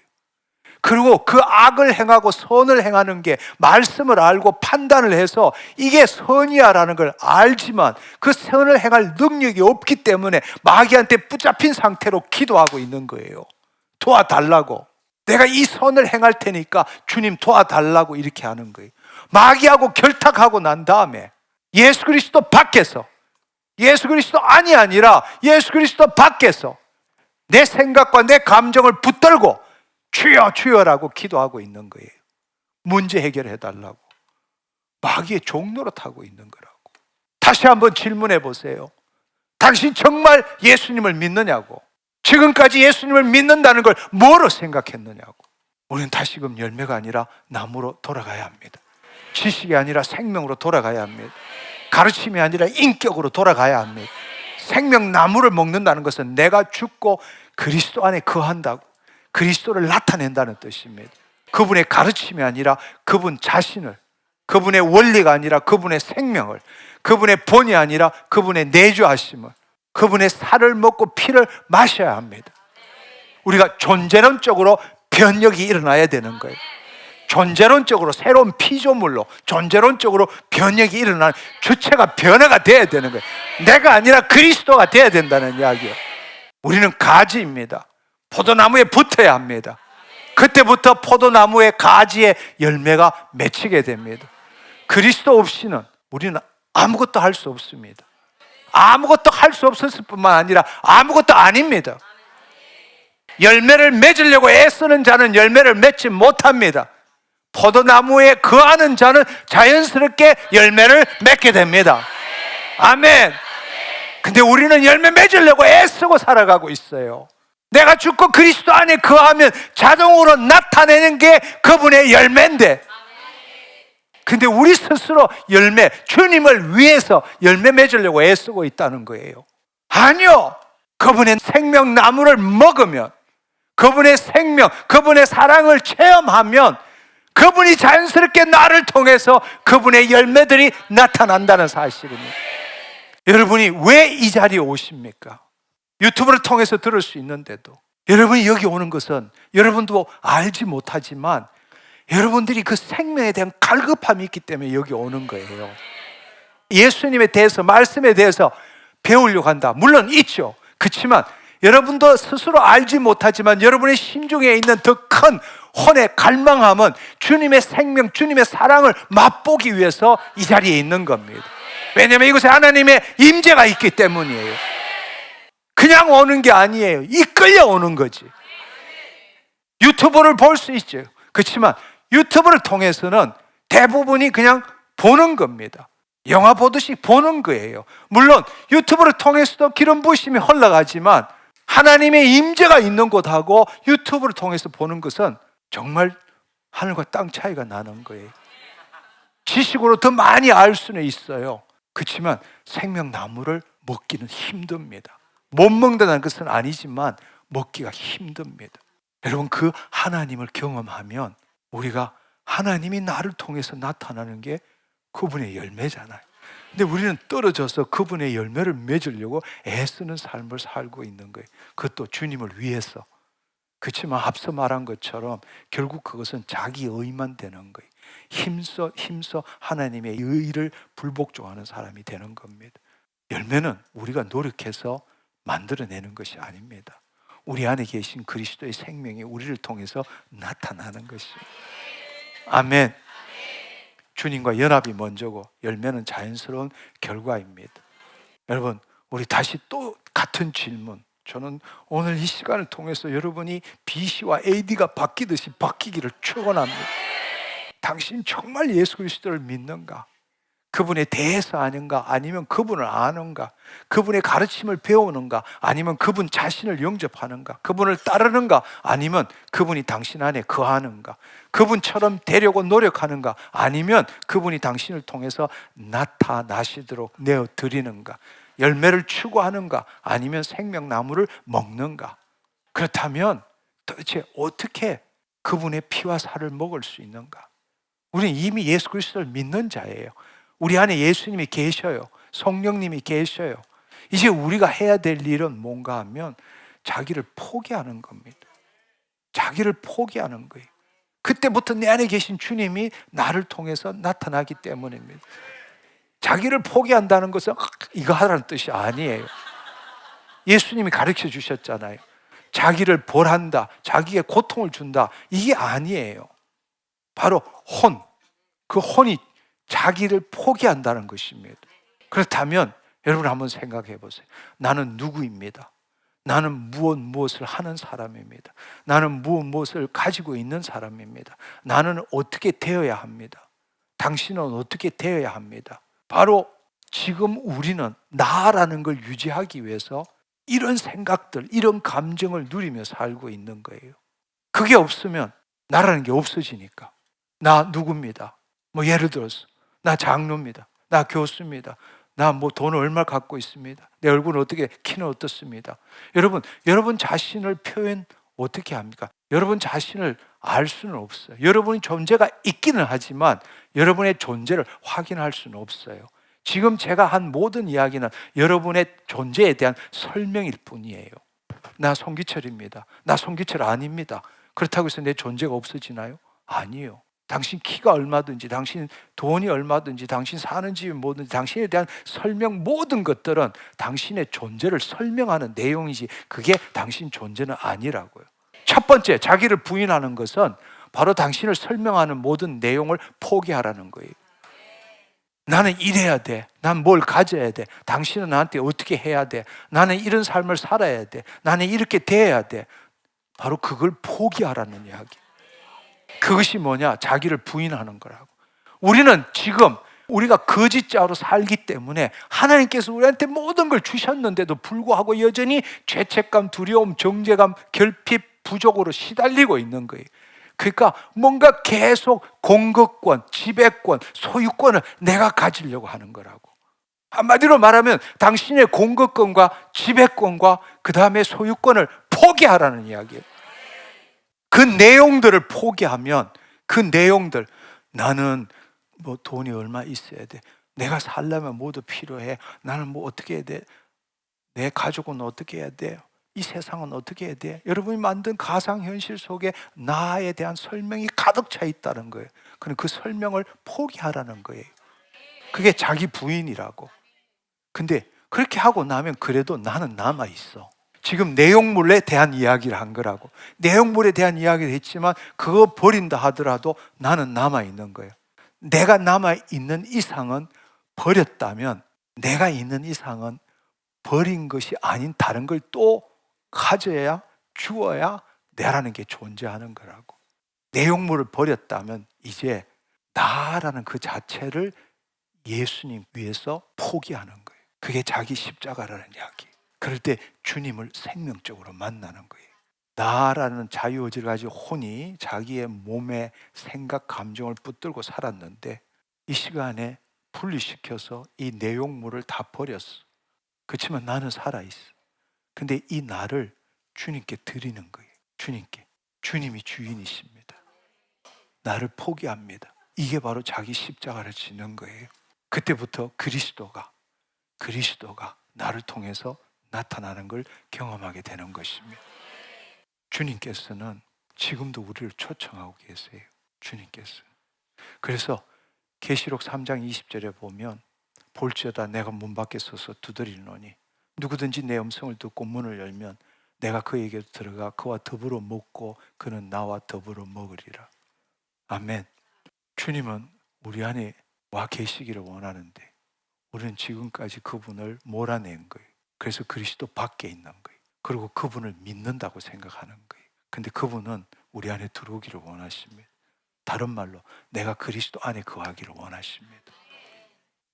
그리고 그 악을 행하고 선을 행하는 게 말씀을 알고 판단을 해서 이게 선이야라는 걸 알지만 그 선을 행할 능력이 없기 때문에 마귀한테 붙잡힌 상태로 기도하고 있는 거예요. 도와달라고. 내가 이 선을 행할 테니까 주님 도와달라고 이렇게 하는 거예요. 마귀하고 결탁하고 난 다음에 예수 그리스도 밖에서, 예수 그리스도 안이 아니라 예수 그리스도 밖에서 내 생각과 내 감정을 붙들고 주여 주여라고 기도하고 있는 거예요. 문제 해결해 달라고. 마귀의 종노릇하고 있는 거라고. 다시 한번 질문해 보세요. 당신 정말 예수님을 믿느냐고. 지금까지 예수님을 믿는다는 걸 뭐로 생각했느냐고. 우리는 다시금 열매가 아니라 나무로 돌아가야 합니다. 지식이 아니라 생명으로 돌아가야 합니다. 가르침이 아니라 인격으로 돌아가야 합니다. 생명나무를 먹는다는 것은 내가 죽고 그리스도 안에 거한다고, 그리스도를 나타낸다는 뜻입니다. 그분의 가르침이 아니라 그분 자신을, 그분의 원리가 아니라 그분의 생명을, 그분의 본이 아니라 그분의 내주하심을, 그분의 살을 먹고 피를 마셔야 합니다. 우리가 존재론적으로 변혁이 일어나야 되는 거예요. 존재론적으로 새로운 피조물로 존재론적으로 변혁이 일어나는 주체가 변화가 돼야 되는 거예요. 내가 아니라 그리스도가 돼야 된다는 이야기예요. 우리는 가지입니다. 포도나무에 붙어야 합니다. 그때부터 포도나무의 가지에 열매가 맺히게 됩니다. 그리스도 없이는 우리는 아무것도 할 수 없습니다. 아무것도 할 수 없었을 뿐만 아니라 아무것도 아닙니다. 열매를 맺으려고 애쓰는 자는 열매를 맺지 못합니다. 포도나무에 거하는 자는 자연스럽게 열매를 맺게 됩니다. 아멘. 근데 우리는 열매 맺으려고 애쓰고 살아가고 있어요. 내가 죽고 그리스도 안에 거하면 자동으로 나타내는 게 그분의 열매인데, 근데 우리 스스로 열매, 주님을 위해서 열매 맺으려고 애쓰고 있다는 거예요. 아니요. 그분의 생명나무를 먹으면, 그분의 생명, 그분의 사랑을 체험하면 그분이 자연스럽게 나를 통해서 그분의 열매들이 나타난다는 사실입니다. 여러분이 왜 이 자리에 오십니까? 유튜브를 통해서 들을 수 있는데도 여러분이 여기 오는 것은 여러분도 알지 못하지만 여러분들이 그 생명에 대한 갈급함이 있기 때문에 여기 오는 거예요. 예수님에 대해서, 말씀에 대해서 배우려고 한다. 물론 있죠. 그렇지만 여러분도 스스로 알지 못하지만 여러분의 심중에 있는 더 큰 혼의 갈망함은 주님의 생명, 주님의 사랑을 맛보기 위해서 이 자리에 있는 겁니다. 왜냐하면 이곳에 하나님의 임재가 있기 때문이에요. 그냥 오는 게 아니에요. 이끌려 오는 거지. 유튜브를 볼 수 있죠. 그렇지만 유튜브를 통해서는 대부분이 그냥 보는 겁니다. 영화 보듯이 보는 거예요. 물론 유튜브를 통해서도 기름 부으심이 흘러가지만 하나님의 임재가 있는 곳하고 유튜브를 통해서 보는 것은 정말 하늘과 땅 차이가 나는 거예요. 지식으로 더 많이 알 수는 있어요. 그렇지만 생명나무를 먹기는 힘듭니다. 못 먹는다는 것은 아니지만 먹기가 힘듭니다. 여러분, 그 하나님을 경험하면 우리가 하나님이 나를 통해서 나타나는 게 그분의 열매잖아요. 근데 우리는 떨어져서 그분의 열매를 맺으려고 애쓰는 삶을 살고 있는 거예요. 그것도 주님을 위해서. 그렇지만 앞서 말한 것처럼 결국 그것은 자기 의만 되는 거예요. 힘써 하나님의 의를 불복종하는 사람이 되는 겁니다. 열매는 우리가 노력해서 만들어내는 것이 아닙니다. 우리 안에 계신 그리스도의 생명이 우리를 통해서 나타나는 것입니다. 아멘. 주님과 연합이 먼저고 열매는 자연스러운 결과입니다. 여러분, 우리 다시 또 같은 질문. 저는 오늘 이 시간을 통해서 여러분이 BC와 AD가 바뀌듯이 바뀌기를 축원합니다. 당신 정말 예수 그리스도를 믿는가? 그분에 대해서 아는가? 아니면 그분을 아는가? 그분의 가르침을 배우는가? 아니면 그분 자신을 영접하는가? 그분을 따르는가? 아니면 그분이 당신 안에 거하는가? 그분처럼 되려고 노력하는가? 아니면 그분이 당신을 통해서 나타나시도록 내어드리는가? 열매를 추구하는가? 아니면 생명나무를 먹는가? 그렇다면 도대체 어떻게 그분의 피와 살을 먹을 수 있는가? 우리는 이미 예수 그리스도를 믿는 자예요. 우리 안에 예수님이 계셔요. 성령님이 계셔요. 이제 우리가 해야 될 일은 뭔가 하면 자기를 포기하는 겁니다. 자기를 포기하는 거예요. 그때부터 내 안에 계신 주님이 나를 통해서 나타나기 때문입니다. 자기를 포기한다는 것은 이거 하라는 뜻이 아니에요. 예수님이 가르쳐 주셨잖아요. 자기를 벌한다, 자기의 고통을 준다, 이게 아니에요. 바로 혼, 그 혼이 자기를 포기한다는 것입니다. 그렇다면 여러분 한번 생각해 보세요. 나는 누구입니다. 나는 무엇을 하는 사람입니다. 나는 무엇을 가지고 있는 사람입니다. 나는 어떻게 되어야 합니다. 당신은 어떻게 되어야 합니다. 바로 지금 우리는 나라는 걸 유지하기 위해서 이런 생각들, 이런 감정을 누리며 살고 있는 거예요. 그게 없으면 나라는 게 없어지니까. 나 누구입니다. 예를 들어서 나 장로입니다. 나 교수입니다. 나 돈을 얼마 갖고 있습니다. 내 얼굴은 어떻게, 키는 어떻습니다. 여러분 자신을 표현 어떻게 합니까? 여러분 자신을 알 수는 없어요. 여러분의 존재가 있기는 하지만 여러분의 존재를 확인할 수는 없어요. 지금 제가 한 모든 이야기는 여러분의 존재에 대한 설명일 뿐이에요. 나 송기철입니다. 나 송기철 아닙니다. 그렇다고 해서 내 존재가 없어지나요? 아니에요. 당신 키가 얼마든지, 당신 돈이 얼마든지, 당신 사는 집이 뭐든지, 당신에 대한 설명, 모든 것들은 당신의 존재를 설명하는 내용이지 그게 당신 존재는 아니라고요. 첫 번째, 자기를 부인하는 것은 바로 당신을 설명하는 모든 내용을 포기하라는 거예요. 나는 이래야 돼. 난 뭘 가져야 돼. 당신은 나한테 어떻게 해야 돼. 나는 이런 삶을 살아야 돼. 나는 이렇게 돼야 돼. 바로 그걸 포기하라는 이야기. 그것이 뭐냐? 자기를 부인하는 거라고. 우리는 지금 우리가 거짓자로 살기 때문에 하나님께서 우리한테 모든 걸 주셨는데도 불구하고 여전히 죄책감, 두려움, 정죄감, 결핍, 부족으로 시달리고 있는 거예요. 그러니까 뭔가 계속 공급권, 지배권, 소유권을 내가 가지려고 하는 거라고. 한마디로 말하면 당신의 공급권과 지배권과 그 다음에 소유권을 포기하라는 이야기예요. 그 내용들을 포기하면 그 내용들, 나는 뭐 돈이 얼마 있어야 돼. 내가 살려면 뭐도 필요해. 나는 뭐 어떻게 해야 돼. 내 가족은 어떻게 해야 돼. 이 세상은 어떻게 해야 돼. 여러분이 만든 가상현실 속에 나에 대한 설명이 가득 차 있다는 거예요. 그럼 그 설명을 포기하라는 거예요. 그게 자기 부인이라고. 근데 그렇게 하고 나면 그래도 나는 남아있어. 지금 내용물에 대한 이야기를 한 거라고. 내용물에 대한 이야기를 했지만 그거 버린다 하더라도 나는 남아있는 거예요. 내가 남아있는 이상은 버렸다면, 내가 있는 이상은 버린 것이 아닌 다른 걸 또 가져야, 주어야 내라는 게 존재하는 거라고. 내용물을 버렸다면 이제 나라는 그 자체를 예수님 위해서 포기하는 거예요. 그게 자기 십자가라는 이야기. 그럴 때 주님을 생명적으로 만나는 거예요. 나라는 자유의지를 가지고 혼이 자기의 몸에 생각, 감정을 붙들고 살았는데 이 시간에 분리시켜서 이 내용물을 다 버렸어. 그렇지만 나는 살아있어. 근데 이 나를 주님께 드리는 거예요. 주님께. 주님이 주인이십니다. 나를 포기합니다. 이게 바로 자기 십자가를 지는 거예요. 그때부터 그리스도가 나를 통해서 나타나는 걸 경험하게 되는 것입니다. 주님께서는 지금도 우리를 초청하고 계세요. 주님께서. 그래서 계시록 3장 20절에 보면 볼지어다 내가 문 밖에 서서 두드리노니 누구든지 내 음성을 듣고 문을 열면 내가 그에게 들어가 그와 더불어 먹고 그는 나와 더불어 먹으리라. 아멘. 주님은 우리 안에 와 계시기를 원하는데 우리는 지금까지 그분을 몰아낸 거예요. 그래서 그리스도 밖에 있는 거예요. 그리고 그분을 믿는다고 생각하는 거예요. 근데 그분은 우리 안에 들어오기를 원하십니다. 다른 말로 내가 그리스도 안에 거하기를 원하십니다.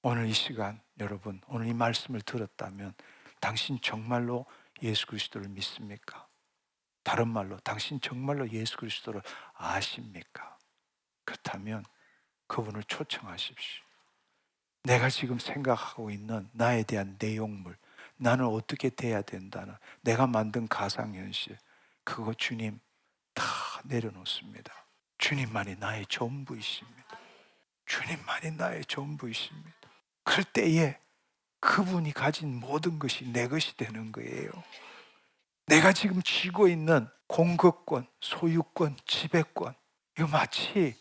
오늘 이 시간 여러분, 오늘 이 말씀을 들었다면 당신 정말로 예수 그리스도를 믿습니까? 다른 말로 당신 정말로 예수 그리스도를 아십니까? 그렇다면 그분을 초청하십시오. 내가 지금 생각하고 있는 나에 대한 내용물, 나는 어떻게 돼야 된다는 내가 만든 가상현실, 그거 주님 다 내려놓습니다. 주님만이 나의 전부이십니다. 주님만이 나의 전부이십니다. 그럴 때에 그분이 가진 모든 것이 내 것이 되는 거예요. 내가 지금 쥐고 있는 공급권, 소유권, 지배권, 이거 마치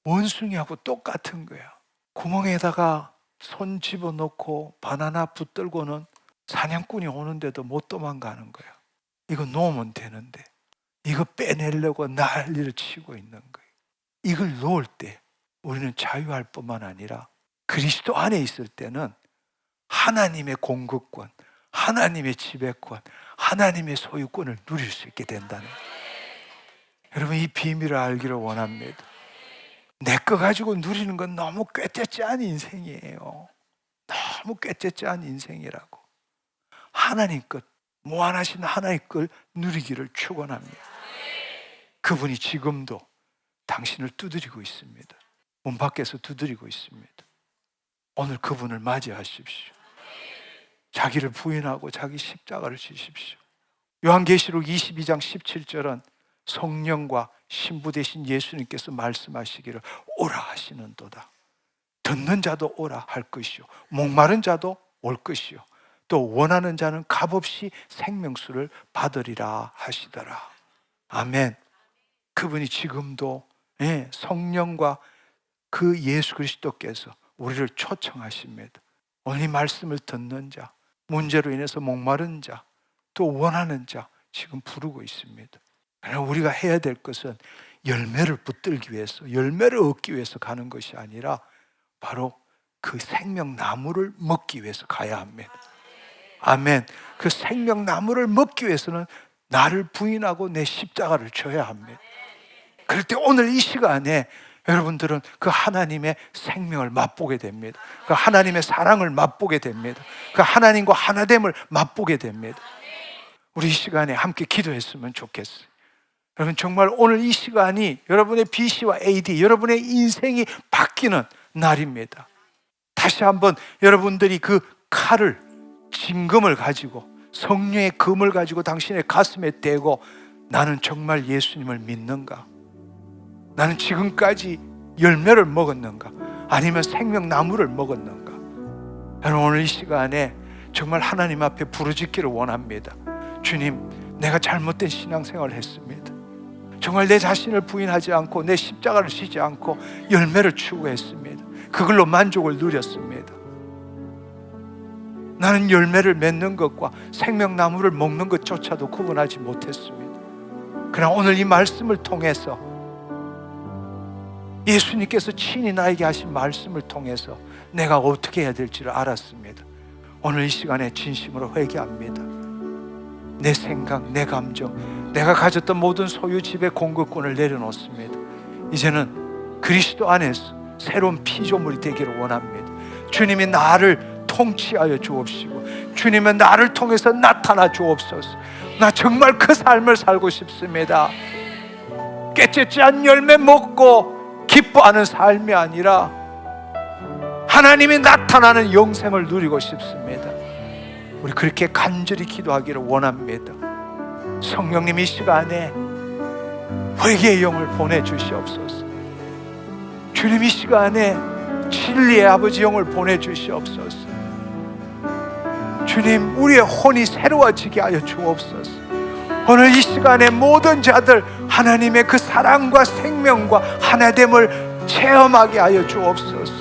원숭이하고 똑같은 거야. 구멍에다가 손 집어넣고 바나나 붙들고는 사냥꾼이 오는데도 못 도망가는 거야. 이거 놓으면 되는데 이거 빼내려고 난리를 치고 있는 거예요. 이걸 놓을 때 우리는 자유할 뿐만 아니라 그리스도 안에 있을 때는 하나님의 공급권, 하나님의 지배권, 하나님의 소유권을 누릴 수 있게 된다는 거예요. 여러분 이 비밀을 알기를 원합니다. 내 거 가지고 누리는 건 너무 꾀째째한 인생이에요. 너무 꾀째째한 인생이라고. 하나님 것, 무한하신 하나님 걸 누리기를 축원합니다. 그분이 지금도 당신을 두드리고 있습니다. 문 밖에서 두드리고 있습니다. 오늘 그분을 맞이하십시오. 자기를 부인하고 자기 십자가를 지십시오. 요한계시록 22장 17절은 성령과 신부 되신 예수님께서 말씀하시기를 오라 하시는도다. 듣는 자도 오라 할 것이요 목마른 자도 올 것이요 또 원하는 자는 값없이 생명수를 받으리라 하시더라. 아멘. 그분이 지금도 성령과 그 예수 그리스도께서 우리를 초청하십니다. 오늘 이 말씀을 듣는 자, 문제로 인해서 목마른 자, 또 원하는 자 지금 부르고 있습니다. 그러나 우리가 해야 될 것은 열매를 붙들기 위해서, 열매를 얻기 위해서 가는 것이 아니라 바로 그 생명나무를 먹기 위해서 가야 합니다. 아멘. 그 생명나무를 먹기 위해서는 나를 부인하고 내 십자가를 져야 합니다. 그럴 때 오늘 이 시간에 여러분들은 그 하나님의 생명을 맛보게 됩니다. 그 하나님의 사랑을 맛보게 됩니다. 그 하나님과 하나됨을 맛보게 됩니다. 우리 이 시간에 함께 기도했으면 좋겠어요. 여러분, 정말 오늘 이 시간이 여러분의 BC와 AD, 여러분의 인생이 바뀌는 날입니다. 다시 한번 여러분들이 그 칼을, 진금을 가지고, 성령의 금을 가지고 당신의 가슴에 대고, 나는 정말 예수님을 믿는가? 나는 지금까지 열매를 먹었는가? 아니면 생명나무를 먹었는가? 여러분, 오늘 이 시간에 정말 하나님 앞에 부르짖기를 원합니다. 주님, 내가 잘못된 신앙생활을 했습니다. 정말 내 자신을 부인하지 않고 내 십자가를 지지 않고 열매를 추구했습니다. 그걸로 만족을 누렸습니다. 나는 열매를 맺는 것과 생명나무를 먹는 것조차도 구분하지 못했습니다. 그러나 오늘 이 말씀을 통해서, 예수님께서 친히 나에게 하신 말씀을 통해서 내가 어떻게 해야 될지를 알았습니다. 오늘 이 시간에 진심으로 회개합니다. 내 생각, 내 감정, 내가 가졌던 모든 소유 지배 공급권을 내려놓습니다. 이제는 그리스도 안에서 새로운 피조물이 되기를 원합니다. 주님이 나를 통치하여 주옵시고 주님은 나를 통해서 나타나 주옵소서. 나 정말 그 삶을 살고 싶습니다. 깨끗이 한 열매 먹고 기뻐하는 삶이 아니라 하나님이 나타나는 영생을 누리고 싶습니다. 우리 그렇게 간절히 기도하기를 원합니다. 성령님, 이 시간에 회개의 영을 보내주시옵소서. 주님, 이 시간에 진리의 아버지 영을 보내주시옵소서. 주님, 우리의 혼이 새로워지게 하여 주옵소서. 오늘 이 시간에 모든 자들 하나님의 그 사랑과 생명과 하나됨을 체험하게 하여 주옵소서.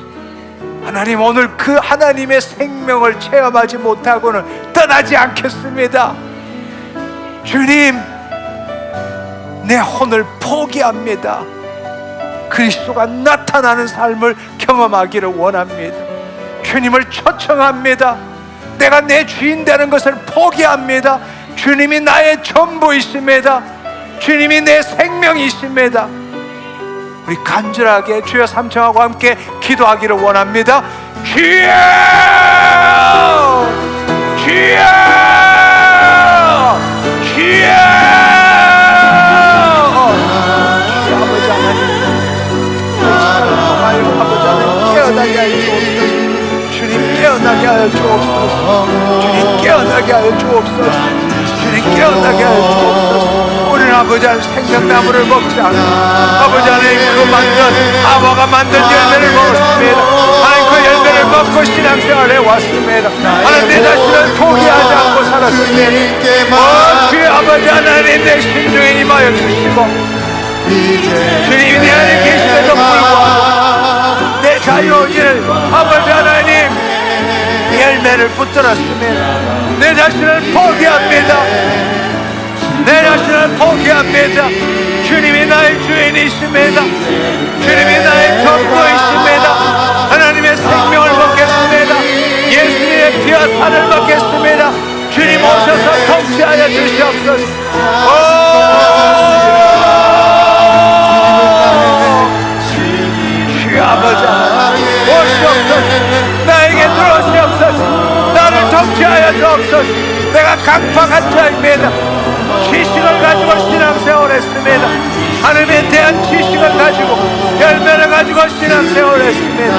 하나님, 오늘 그 하나님의 생명을 체험하지 못하고는 떠나지 않겠습니다. 주님, 내 혼을 포기합니다. 그리스도가 나타나는 삶을 경험하기를 원합니다. 주님을 초청합니다. 내가 내 주인 되는 것을 포기합니다. 주님이 나의 전부이십니다. 주님이 내 생명이십니다. 우리 간절하게 주여 삼청하고 함께 기도하기를 원합니다. 주여! 주여! 주여! 아버지 하나님, 아버지 하나님 깨어나게 하여 주옵소서. 주님 깨어나게 하여 주옵소서. 주님 깨어나게 하여 주옵소서. 주님 깨어나게 하여 주옵소서. 우리는 아버지 하나님 생명나무를 먹지 않고 아버지 하나님 그 만든 아버가 만든 열매를 먹었습니다. 하나님 그 열매를 먹고 신앙생활을 해왔습니다. 하나님 내 자신을 포기하지 않고 살았습니다. 주의 아버지 하나님 내 심중에 임하여 주시고 주님이 내 안에 계심에도 불구하고 내 자유의지를 아버지 하나님 열매를 붙들었습니다. 내 자신을 포기합니다. 내 자신을 포기합니다. 주님이 나의 주인이십니다. 주님이 나의 전부이십니다. 하나님의 생명을 먹겠습니다. 예수님의 피와 살을 먹겠습니다. 주님 오셔서 통치하여 주시옵소서. 주여 아버지 오시옵소서. 나에게 들어오시옵소서. 나를 통치하여 주옵소서. 내가 강팍한 자입니다. 지식을 가지고 신앙생활을 했습니다. 하나님에 대한 지식을 가지고 열매를 가지고 신앙생활을 했습니다.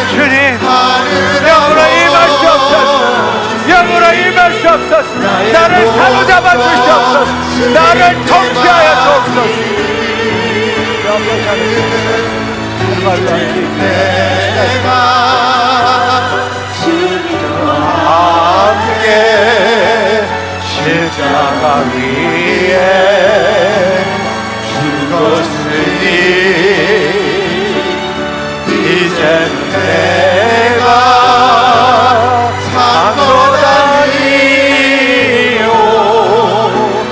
주님, 영으로 임하시옵소서. 영으로 임하시옵소서. 나를 사로잡아 주시옵소서. 나를 통치하여 주옵소서. 함께 십자가 위에 죽었으니 이제 내가 산도다니요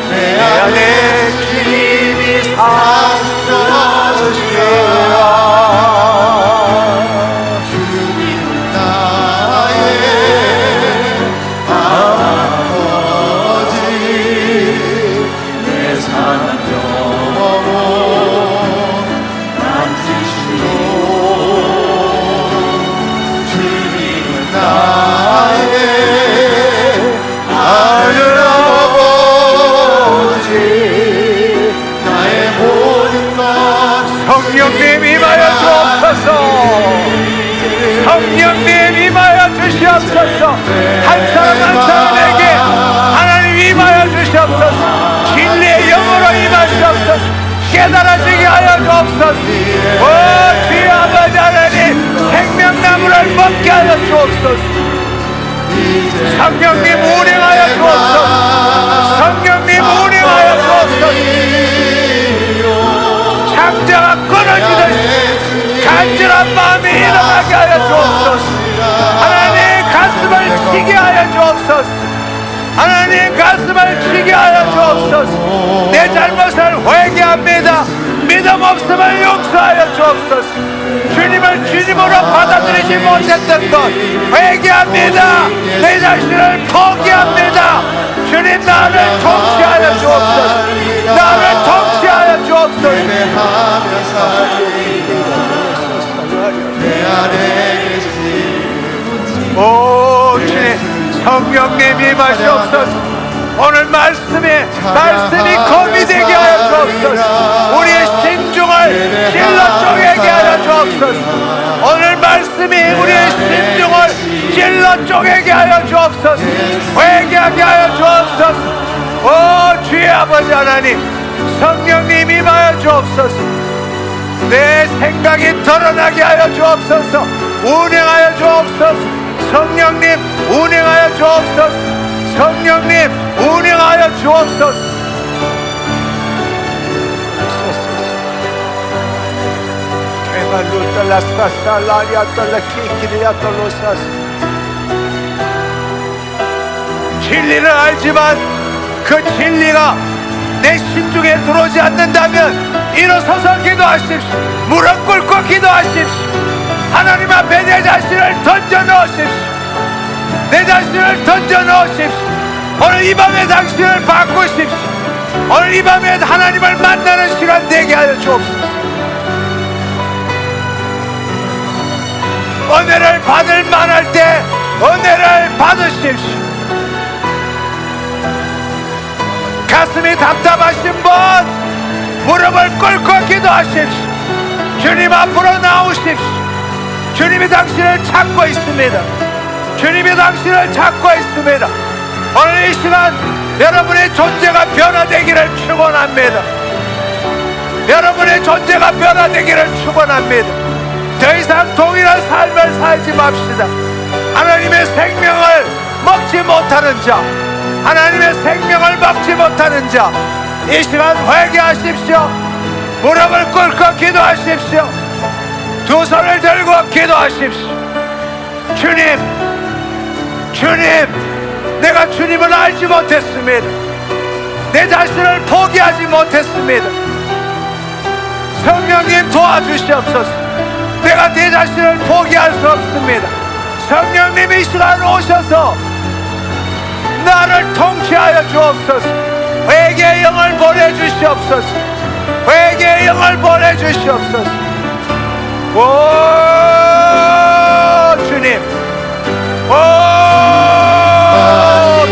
내 안에 주님이 사시라. 나의 하늘 아버지, 나의 모든 것 성령님 임하여 주옵소서. 성령님 임하여 주시옵소서. 한 사람 한 사람에게 하나님 임하여 주시옵소서. 진리의 영으로 임하시옵소서. 깨달아지게 하여 주옵소서. 오 주의 아버지 하나님, 생명나무를 먹게 하여 주옵소서. 성령님 운행하여 주옵소서. 성령님 운행하여 주옵소서. 창자가 끊어지듯이 간절한 마음이 일어나게 하여 주옵소서. 하나님 가슴을 치게 하여 주옵소서. 하나님 가슴을 치게 하여 주옵소서. 내 잘못을 회개합니다. 믿음 없음을 용서하여 주옵소서. 주님을 주님으로 받아들이지 못했던 것 회개합니다. 내 자신을 포기합니다. 주님 나를 통치하여 주옵소서. 나를 통치하여 주옵소서. 오 주님, 성령님 임하시옵소서. 오늘 말씀이 검이 되게 하여 주옵소서. 우리의 심중을 길러 쪼개게 하여 주옵소서. 오늘 말씀이 우리의 심중을 길러 쪼개게 하여 주옵소서. 회개하게 하여 주옵소서. 오 주의 아버지 하나님, 성령님 임하여 주옵소서. 내 생각이 드러나게 하여 주옵소서. 운행하여 주옵소서. 성령님 운행하여 주옵소서. 성령님 운행하여 주옵소서. 진리를 알지만 그 진리가 내 심중에 들어오지 않는다면 일어서서 기도하십시오. 무릎 꿇고 기도하십시오. 하나님 앞에 내 자신을 던져 넣으십시오. 내 자신을 던져 넣으십시오. 오늘 이 밤에 당신을 바꾸십시오. 오늘 이 밤에 하나님을 만나는 시간 되게 하여 주옵소서. 은혜를 받을 만할 때 은혜를 받으십시오. 가슴이 답답하신 분 무릎을 꿇고 기도하십시오. 주님 앞으로 나오십시오. 주님이 당신을 찾고 있습니다. 주님이 당신을 찾고 있습니다. 오늘 이 시간 여러분의 존재가 변화되기를 축원합니다. 여러분의 존재가 변화되기를 축원합니다. 더 이상 동일한 삶을 살지 맙시다. 하나님의 생명을 먹지 못하는 자, 하나님의 생명을 먹지 못하는 자, 이 시간 회개하십시오. 무릎을 꿇고 기도하십시오. 두 손을 들고 기도하십시오. 주님, 내가 주님을 알지 못했습니다. 내 자신을 포기하지 못했습니다. 성령님 도와주시옵소서. 내가 내 자신을 포기할 수 없습니다. 성령님 이 시간 오셔서 나를 통치하여 주옵소서. 회개의 영을 보내주시옵소서. 회개의 영을 보내주시옵소서. 오 주님, 오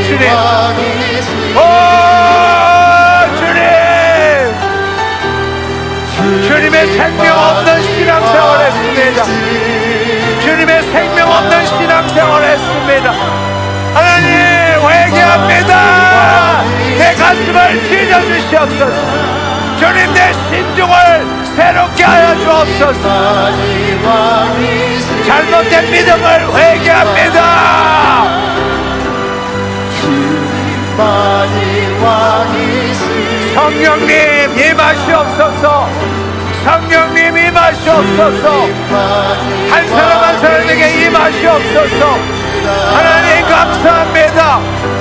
주님, 오 주님. 주님의 생명 없는 신앙생활 했습니다. 주님의 생명 없는 신앙생활 했습니다. 하나님 회개합니다. 내 가슴을 찢어주시옵소서. 주님 내 심중을 새롭게 하여 주옵소서. 잘못된 믿음을 회개합니다. 성령님 임하시옵소서. 성령님 임하시옵소서. 한 사람 한 사람에게 임하시옵소서. 하나님 감사합니다.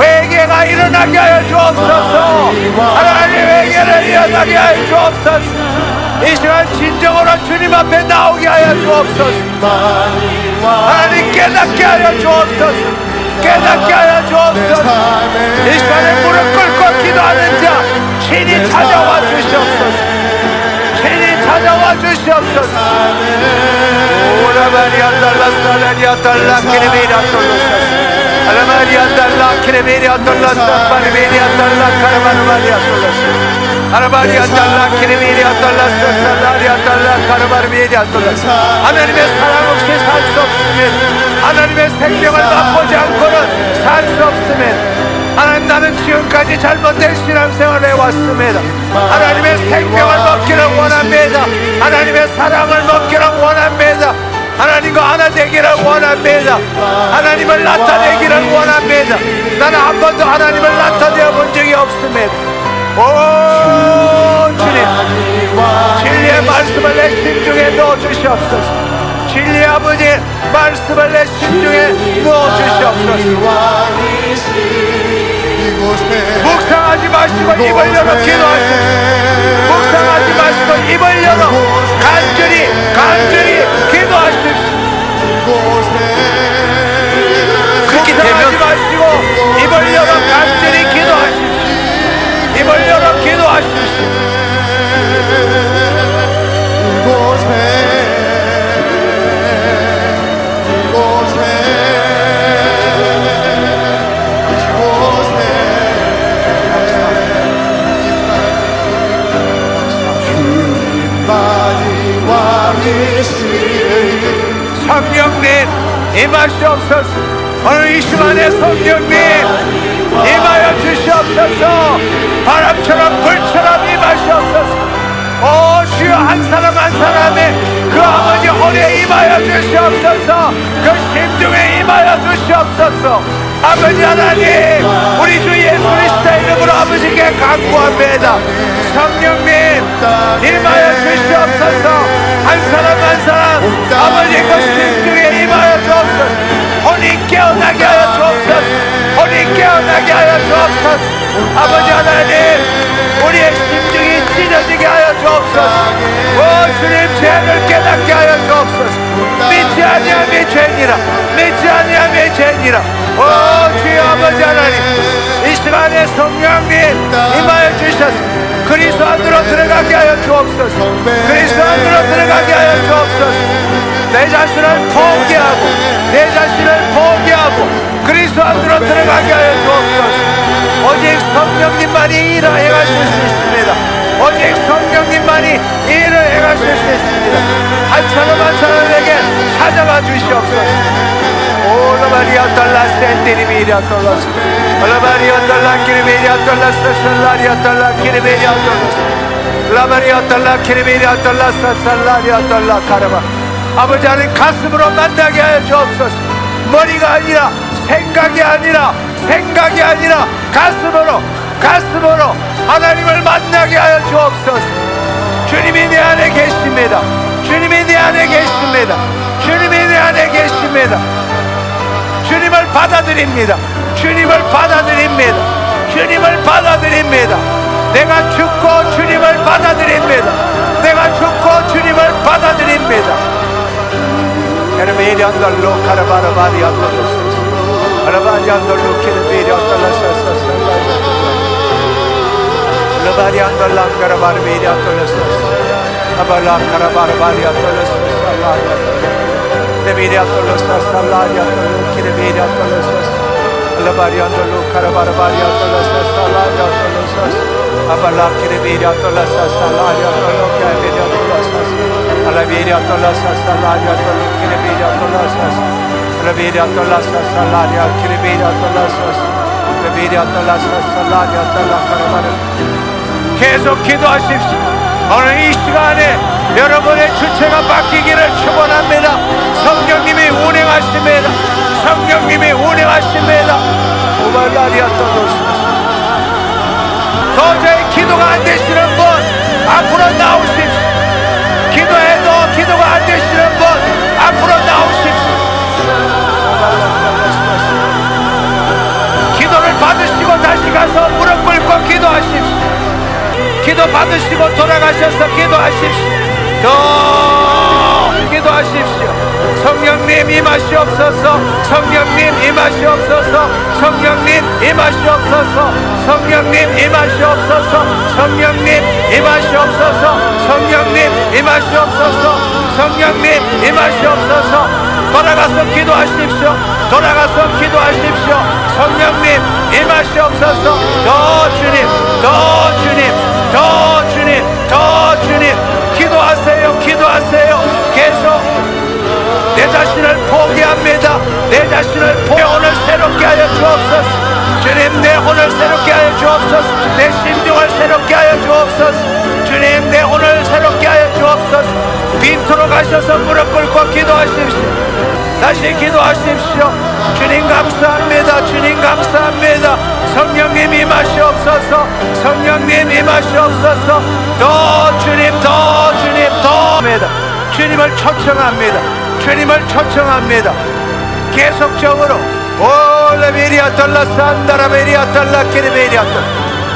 회개가 일어나게 하여 주옵소서. 하나님 회개를 일어나게 하여 주옵소서. 이 시간 진정으로 주님 앞에 나오게 하여 주옵소서. 하나님 깨닫게 하여 주옵소서. 깨닫게 하여 주옵소서. 이 시간에 무릎 꿇고 기도하는 자 친히 찾아와 주시옵소서. 친히 찾아와 주시옵소서. 오라바리아 달라 살라리아 달라 키레베리아 돌로사 알라마리아 달라 키레베리아 돌로사 바리베리아 달라 카라바르바리아 돌로사 아라바리아 달라 키레베리아 돌로사 살라리아 달라 카라바르베리아 돌로사 하나님의 사랑 없이 살 수 없으면 하나님의 생명을 맛보지 않고는 살 수 없으면 하나님 나는 지금까지 잘못된 신앙생활을 해왔습니다. 하나님의 생명을 먹기를 원합니다. 하나님의 사랑을 먹기를 원합니다. 하나님과 하나 되기를 원합니다. 하나님을 나타내기를 원합니다. 나는 한 번도 하나님을 나타내어 본 적이 없습니다. 오 주님, 진리의 말씀을 내 심중에 넣어주시옵소서. 진리의 아버지 말씀을 내 심중에 넣어주시옵소서. 묵상하지 마시고 입을 열어 기도하십시오. 묵상하지 마시고 입을 열어 간절히 기도하십시오. 묵상하지 마시고 입을 열어 간절히 기도하십시오. 입을 열어 기도하십시오. 성령님 임하시옵소서. 오늘 이 시간에 성령님 임하여 주시옵소서. 바람처럼 불처럼 임하시옵소서. 오 주여 한 사람 한 사람의 그 아버지 혼에 임하여 주시옵소서. 그 심중에 임하여 주시옵소서. 아버지 하나님 우리 주 예수 그리스도의 이름으로 아버지께 간구합니다. 성령님 임하여 주시옵소서. 한 사람 한 사람 아버지 그 심중에 임하여 주옵소서. 혼이 깨어나게 하여 주옵소서. 혼이 깨어나게 하여 주옵소서. 아버지 하나님 우리의 심중이 찢어지게 하여 주옵소서. 오 주님 죄를 깨닫게 하여 주옵소서. 믿지 아니함이 죄니라. 믿지 아니함이 죄니라. 오 주여 아버지 하나님 이 시간에 성령님 임하여 주셔서 그리스도 안으로 들어가게 하여 주옵소서. 그리스도 안으로 들어가게 하여 주옵소서. 내 자신을 포기하고 내 자신을 포기하고 그리스도 안으로 들어가게 하여 주옵소서. 오직 성령님만이 일을 행하실 수 있습니다. 오직 성령님만이 일을 행하실 수 있습니다. 한 사람 한 사람에게 찾아가 주시옵소서. 오라바리아 달라 센티리미리아 돌라스 알라바리아 달라 키리미리아 돌라스 살라리아 달라 키리미리아 돌라스 라바리아 달라 키리미리아 돌라스 살라리아 달라 카라바. 아버지 하나님 가슴으로 만나게 하여 주옵소서. 머리가 아니라 생각이 아니라 가슴으로 하나님을 만나게 하여 주옵소서. 주님이 내 안에 계십니다. 주님이 내 안에 계십니다. 주님이 내 안에 계십니다. 주님을 받아들입니다. 주님을 받아들입니다. 주님을 받아들입니다. 내가 죽고 주님을 받아들입니다. 내가 죽고 주님을 받아들입니다. 에르메리 안달로 카라바라바리 안달로 아라바리 안달로 키르베리 안달로 라바리 안달라 카라바르베리 안달로 아발라 카라바라바리 안달로 Leviria tolos salaria tolos kireviria tolos alabaria tolos karabarabaria tolos salaria tolos abala kireviria tolos salaria tolos kireviria tolos alaviria tolos salaria tolos kireviria tolos alaviria tolos salaria kireviria tolos alaviria tolos salaria tolos karabara. 계속 기도하십시오. 오늘 이 시간에 여러분의 주체가 바뀌기를 축원합니다. 성령님이 운행하십니다. 성령님이 운행하십니다. 오발라리아 떠도시옵소서. 도저히 기도가 안 되시는 분 앞으로 나오십시오. 기도해도 기도가 안 되시는 분 앞으로 나오십시오. 기도를 받으시고 다시 가서 무릎 꿇고 기도하십시오. 기도 받으시고 돌아가셔서 기도하십시오. 더 기도하십시오. 성령 성령님 임하시옵소서. 성령님 임하시옵소서. 성령님 임하시옵소서. 성령님 임하시옵소서. 성령님 임하시옵소서. 성령님 임하시옵소서. 성령님 임하시옵소서. 돌아가서 기도하십시오. 돌아가서 기도하십시오. 성령님 임하시옵소서. 더 주님, 더 주님, 더 주님, 더 주님. 기도하세요. 기도하세요. 계속 내 자신을 포기합니다. 내 자신을 포기. 오늘 새롭게 하여 주옵소서. 주님, 내 오늘 새롭게 하여 주옵소서. 내 심중을 새롭게 하여 주옵소서. 주님, 내 오늘 새롭게 하여 주옵소서. 빈투로 가셔서 무릎 꿇고 기도하십시오. 다시 기도하십시오. 주님 감사합니다. 주님 감사합니다. 성령님 임하시옵소서. 성령님 임하시옵소서. 더 주님, 더 주님, 더입니다. 주님을 초청합니다. 주님을 초청합니다. 계속적으로 올레베리아 돌라 산다라베리아 돌라 키리베리아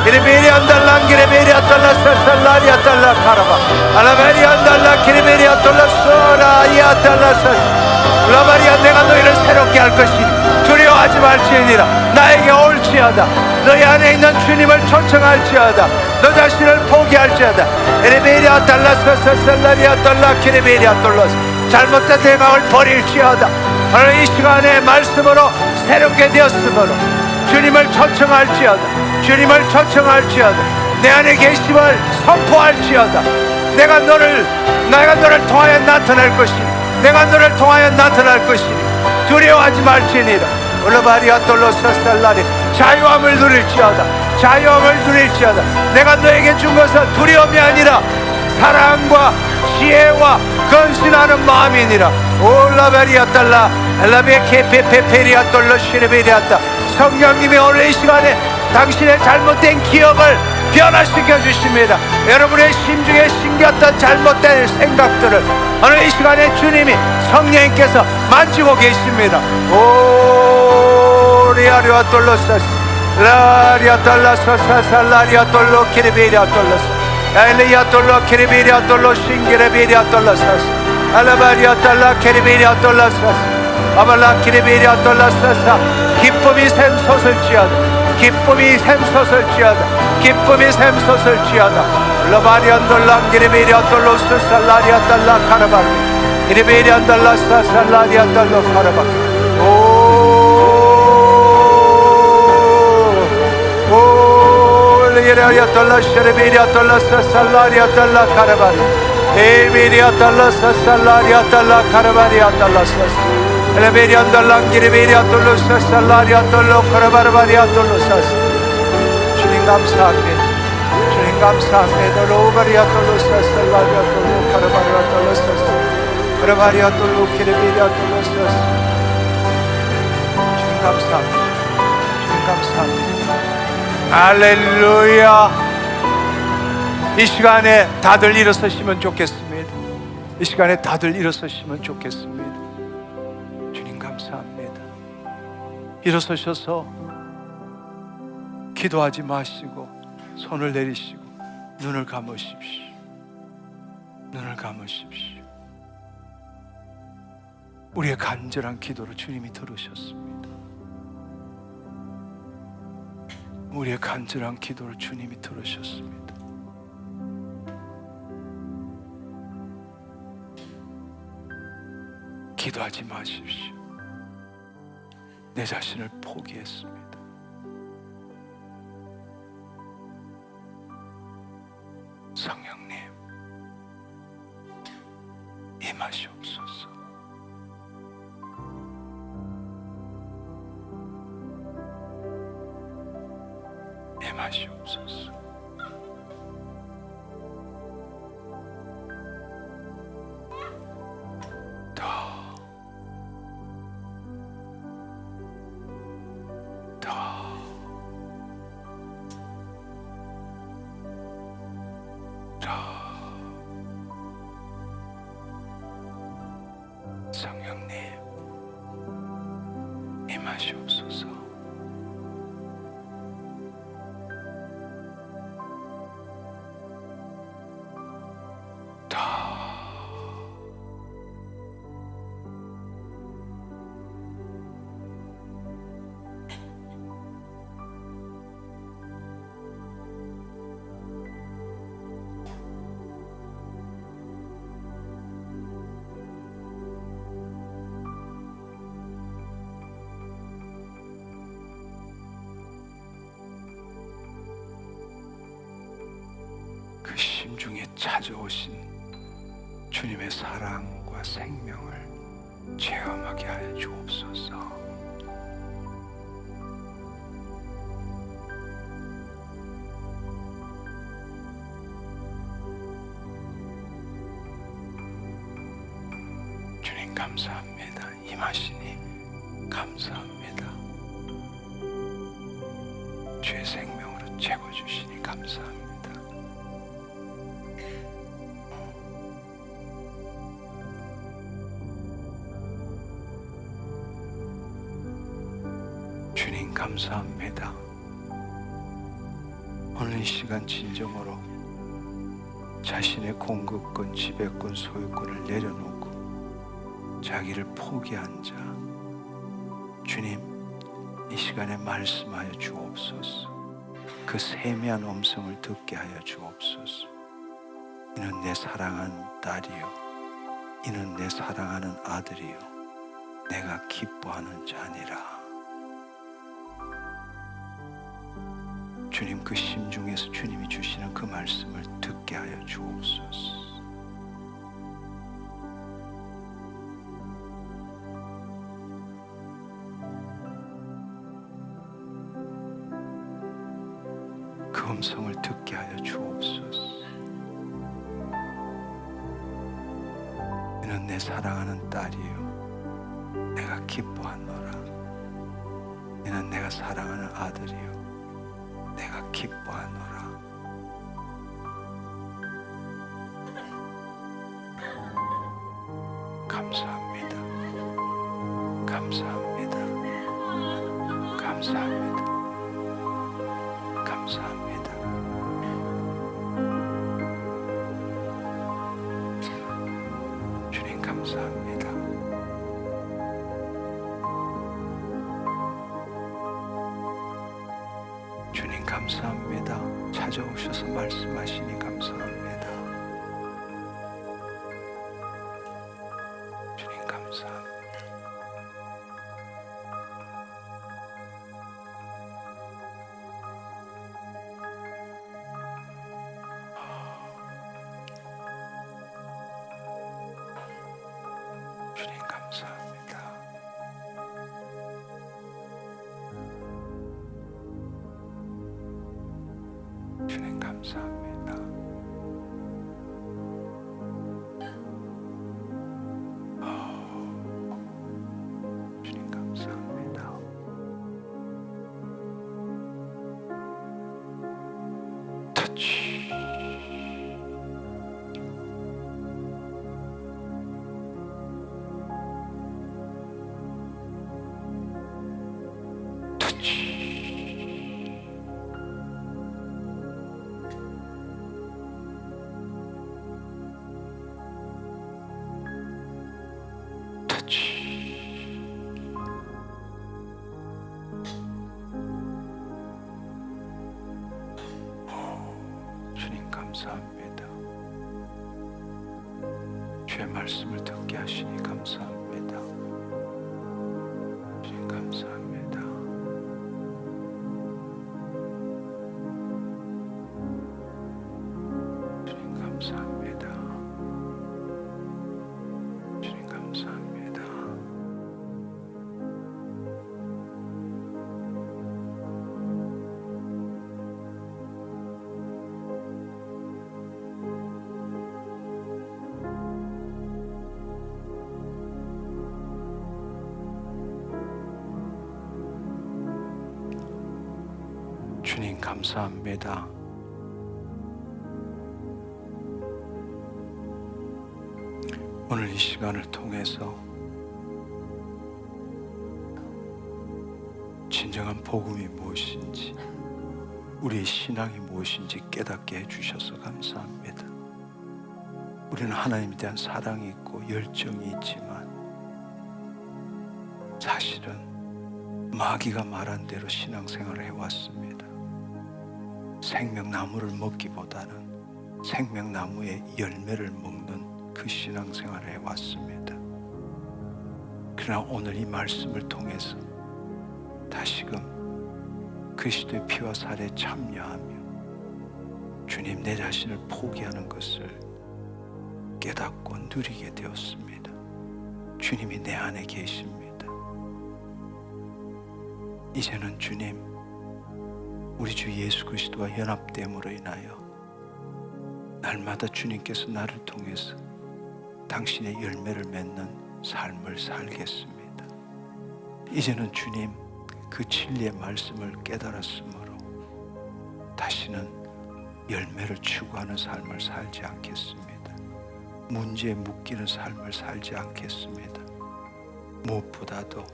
키리베리아 달라 키리베리아 돌라 살라리아 돌라 카라바 알라베리아 달라 키리베리아 돌라 소라이아 돌라 라바리아 내가 너희를 새롭게 할 것이니 두려워하지 말지니라. 나에게 올지어다. 너희 안에 있는 주님을 초청할지어다. 너 자신을 포기할지어다. 에레베리아 달라서 살라리아 달라 키리베리아 돌라 잘못된 생각을 버릴지어다. 오늘 이 시간에 말씀으로 새롭게 되었으므로 주님을 초청할지어다. 주님을 초청할지어다. 내 안에 계심을 선포할지어다. 내가 너를 통하여 나타날 것이니 내가 너를 통하여 나타날 것이니 두려워하지 말지니라. 올라바리아 돌로서 살라리 자유함을 누릴지어다. 자유함을 누릴지어다. 내가 너에게 준 것은 두려움이 아니라 사랑과 지혜와 건신하는 마음이니라. 올라베리아 달라 엘라베케페페페리아 돌로 시레베리아다. 성령님이 오늘 이 시간에 당신의 잘못된 기억을 변화시켜 주십니다. 여러분의 심중에 심겼던 잘못된 생각들을 오늘 이 시간에 주님이 성령님께서 만지고 계십니다. 오 리아리아 돌로사스 라리아 달라소사 살라리아 돌로 키리베리아 돌로스 엘리아 돌로 키리베리아 돌로 싱기레베리아 돌로사스 알라바리아 달라 키리베리아 돌로사스 아발라 키리베리아 돌로사사 기쁨이 샘솟을지어다. 기쁨이 샘솟을지어다. 기쁨이 샘솟을지어다. 라바리안 돌라 기리베리아 돌로스 살라리아 달라 카라바 기리베리아 달라 살라리아 달로 카라바 오 리아리아 달라 쉐레베리아 달라 살라리아 달라 카라바 에베리아 달라 살라리아 달라 카라바리아 달라 엘베리아 달라 기리베리아 돌로스 살라리아 돌로 카라바리아 돌로스 주님 감사합니다. 주님 감사합니다. 로바리아 돌로스 살라리아 돌로 카라바리아 돌로스 카라바리아 돌로 기리베리아 돌로스 주님 감사합니다. 주님 감사합니다. 할렐루야. 이 시간에 다들 일어서시면 좋겠습니다. 이 시간에 다들 일어서시면 좋겠습니다. 감사합니다. 일어서셔서 기도하지 마시고 손을 내리시고 눈을 감으십시오. 눈을 감으십시오. 우리의 간절한 기도를 주님이 들으셨습니다. 우리의 간절한 기도를 주님이 들으셨습니다. 기도하지 마십시오. 내 자신을 포기했습니다. 성령님 임하시옵소서. 임하시옵소서. 성령님 임하시옵소서. 심중에 찾아오신 주님의 사랑과 생명을 체험하게 하여 주옵소서. 주님 감사합니다. 임하시니 감사합니다. 주의 생명으로 채워주시니 감사합니다. 주님 감사합니다. 오늘 이 시간 진정으로 자신의 공급권, 지배권, 소유권을 내려놓고 자기를 포기한 자, 주님 이 시간에 말씀하여 주옵소서. 그 세미한 음성을 듣게 하여 주옵소서. 이는 내 사랑하는 딸이요, 이는 내 사랑하는 아들이요, 내가 기뻐하는 자니라. 주님, 그 심중에서 주님이 주시는 그 말씀을 듣게 하여 주옵소서. 그 음성을 듣게 하여 주옵소서. 이는 내 사랑하는 딸이요, 내가 기뻐하노라. 이는 내가 사랑하는 아들이요, 내가 기뻐하노라. 감사합니다. 감사합니다. 감사합니다. 감사합니다. 주님 감사합니다. 주님 감사합니다. 찾아오셔서 말씀하시니 감사합니다. 주님 감사합니다. 주님 감사합니다. 주님 감사합니다. 주님 감사합니다. 터치. 주님 감사합니다. 주의 말씀을 듣게 하시니 감사합니다. 주님 감사합니다. 주님 감사합니다. 주님 감사합니다. 주님 감사합니다. 오늘 이 시간을 통해서 진정한 복음이 무엇인지, 우리의 신앙이 무엇인지 깨닫게 해주셔서 감사합니다. 우리는 하나님에 대한 사랑이 있고 열정이 있지만 사실은 마귀가 말한 대로 신앙생활을 해왔습니다. 생명나무를 먹기보다는 생명나무의 열매를 먹는 그 신앙생활을 해왔습니다. 그러나 오늘 이 말씀을 통해서 다시금 그리스도의 피와 살에 참여하며 주님, 내 자신을 포기하는 것을 깨닫고 누리게 되었습니다. 주님이 내 안에 계십니다. 이제는 주님, 우리 주 예수 그리스도와 연합됨으로 인하여 날마다 주님께서 나를 통해서 당신의 열매를 맺는 삶을 살겠습니다. 이제는 주님, 그 진리의 말씀을 깨달았으므로 다시는 열매를 추구하는 삶을 살지 않겠습니다. 문제에 묶이는 삶을 살지 않겠습니다. 무엇보다도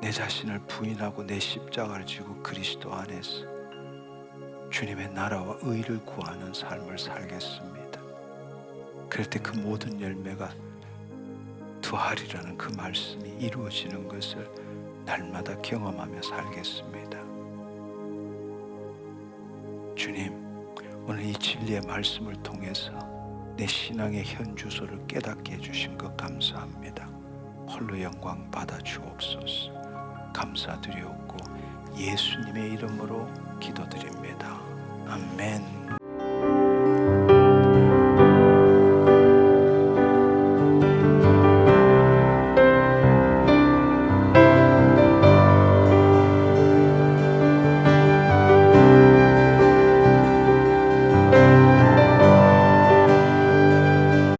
내 자신을 부인하고 내 십자가를 지고 그리스도 안에서 주님의 나라와 의를 구하는 삶을 살겠습니다. 그럴 때 그 모든 열매가 더하리라는 그 말씀이 이루어지는 것을 날마다 경험하며 살겠습니다. 주님, 오늘 이 진리의 말씀을 통해서 내 신앙의 현주소를 깨닫게 해주신 것 감사합니다. 홀로 영광 받아 주옵소서. 감사드리옵고 예수님의 이름으로 기도드립니다. 아멘.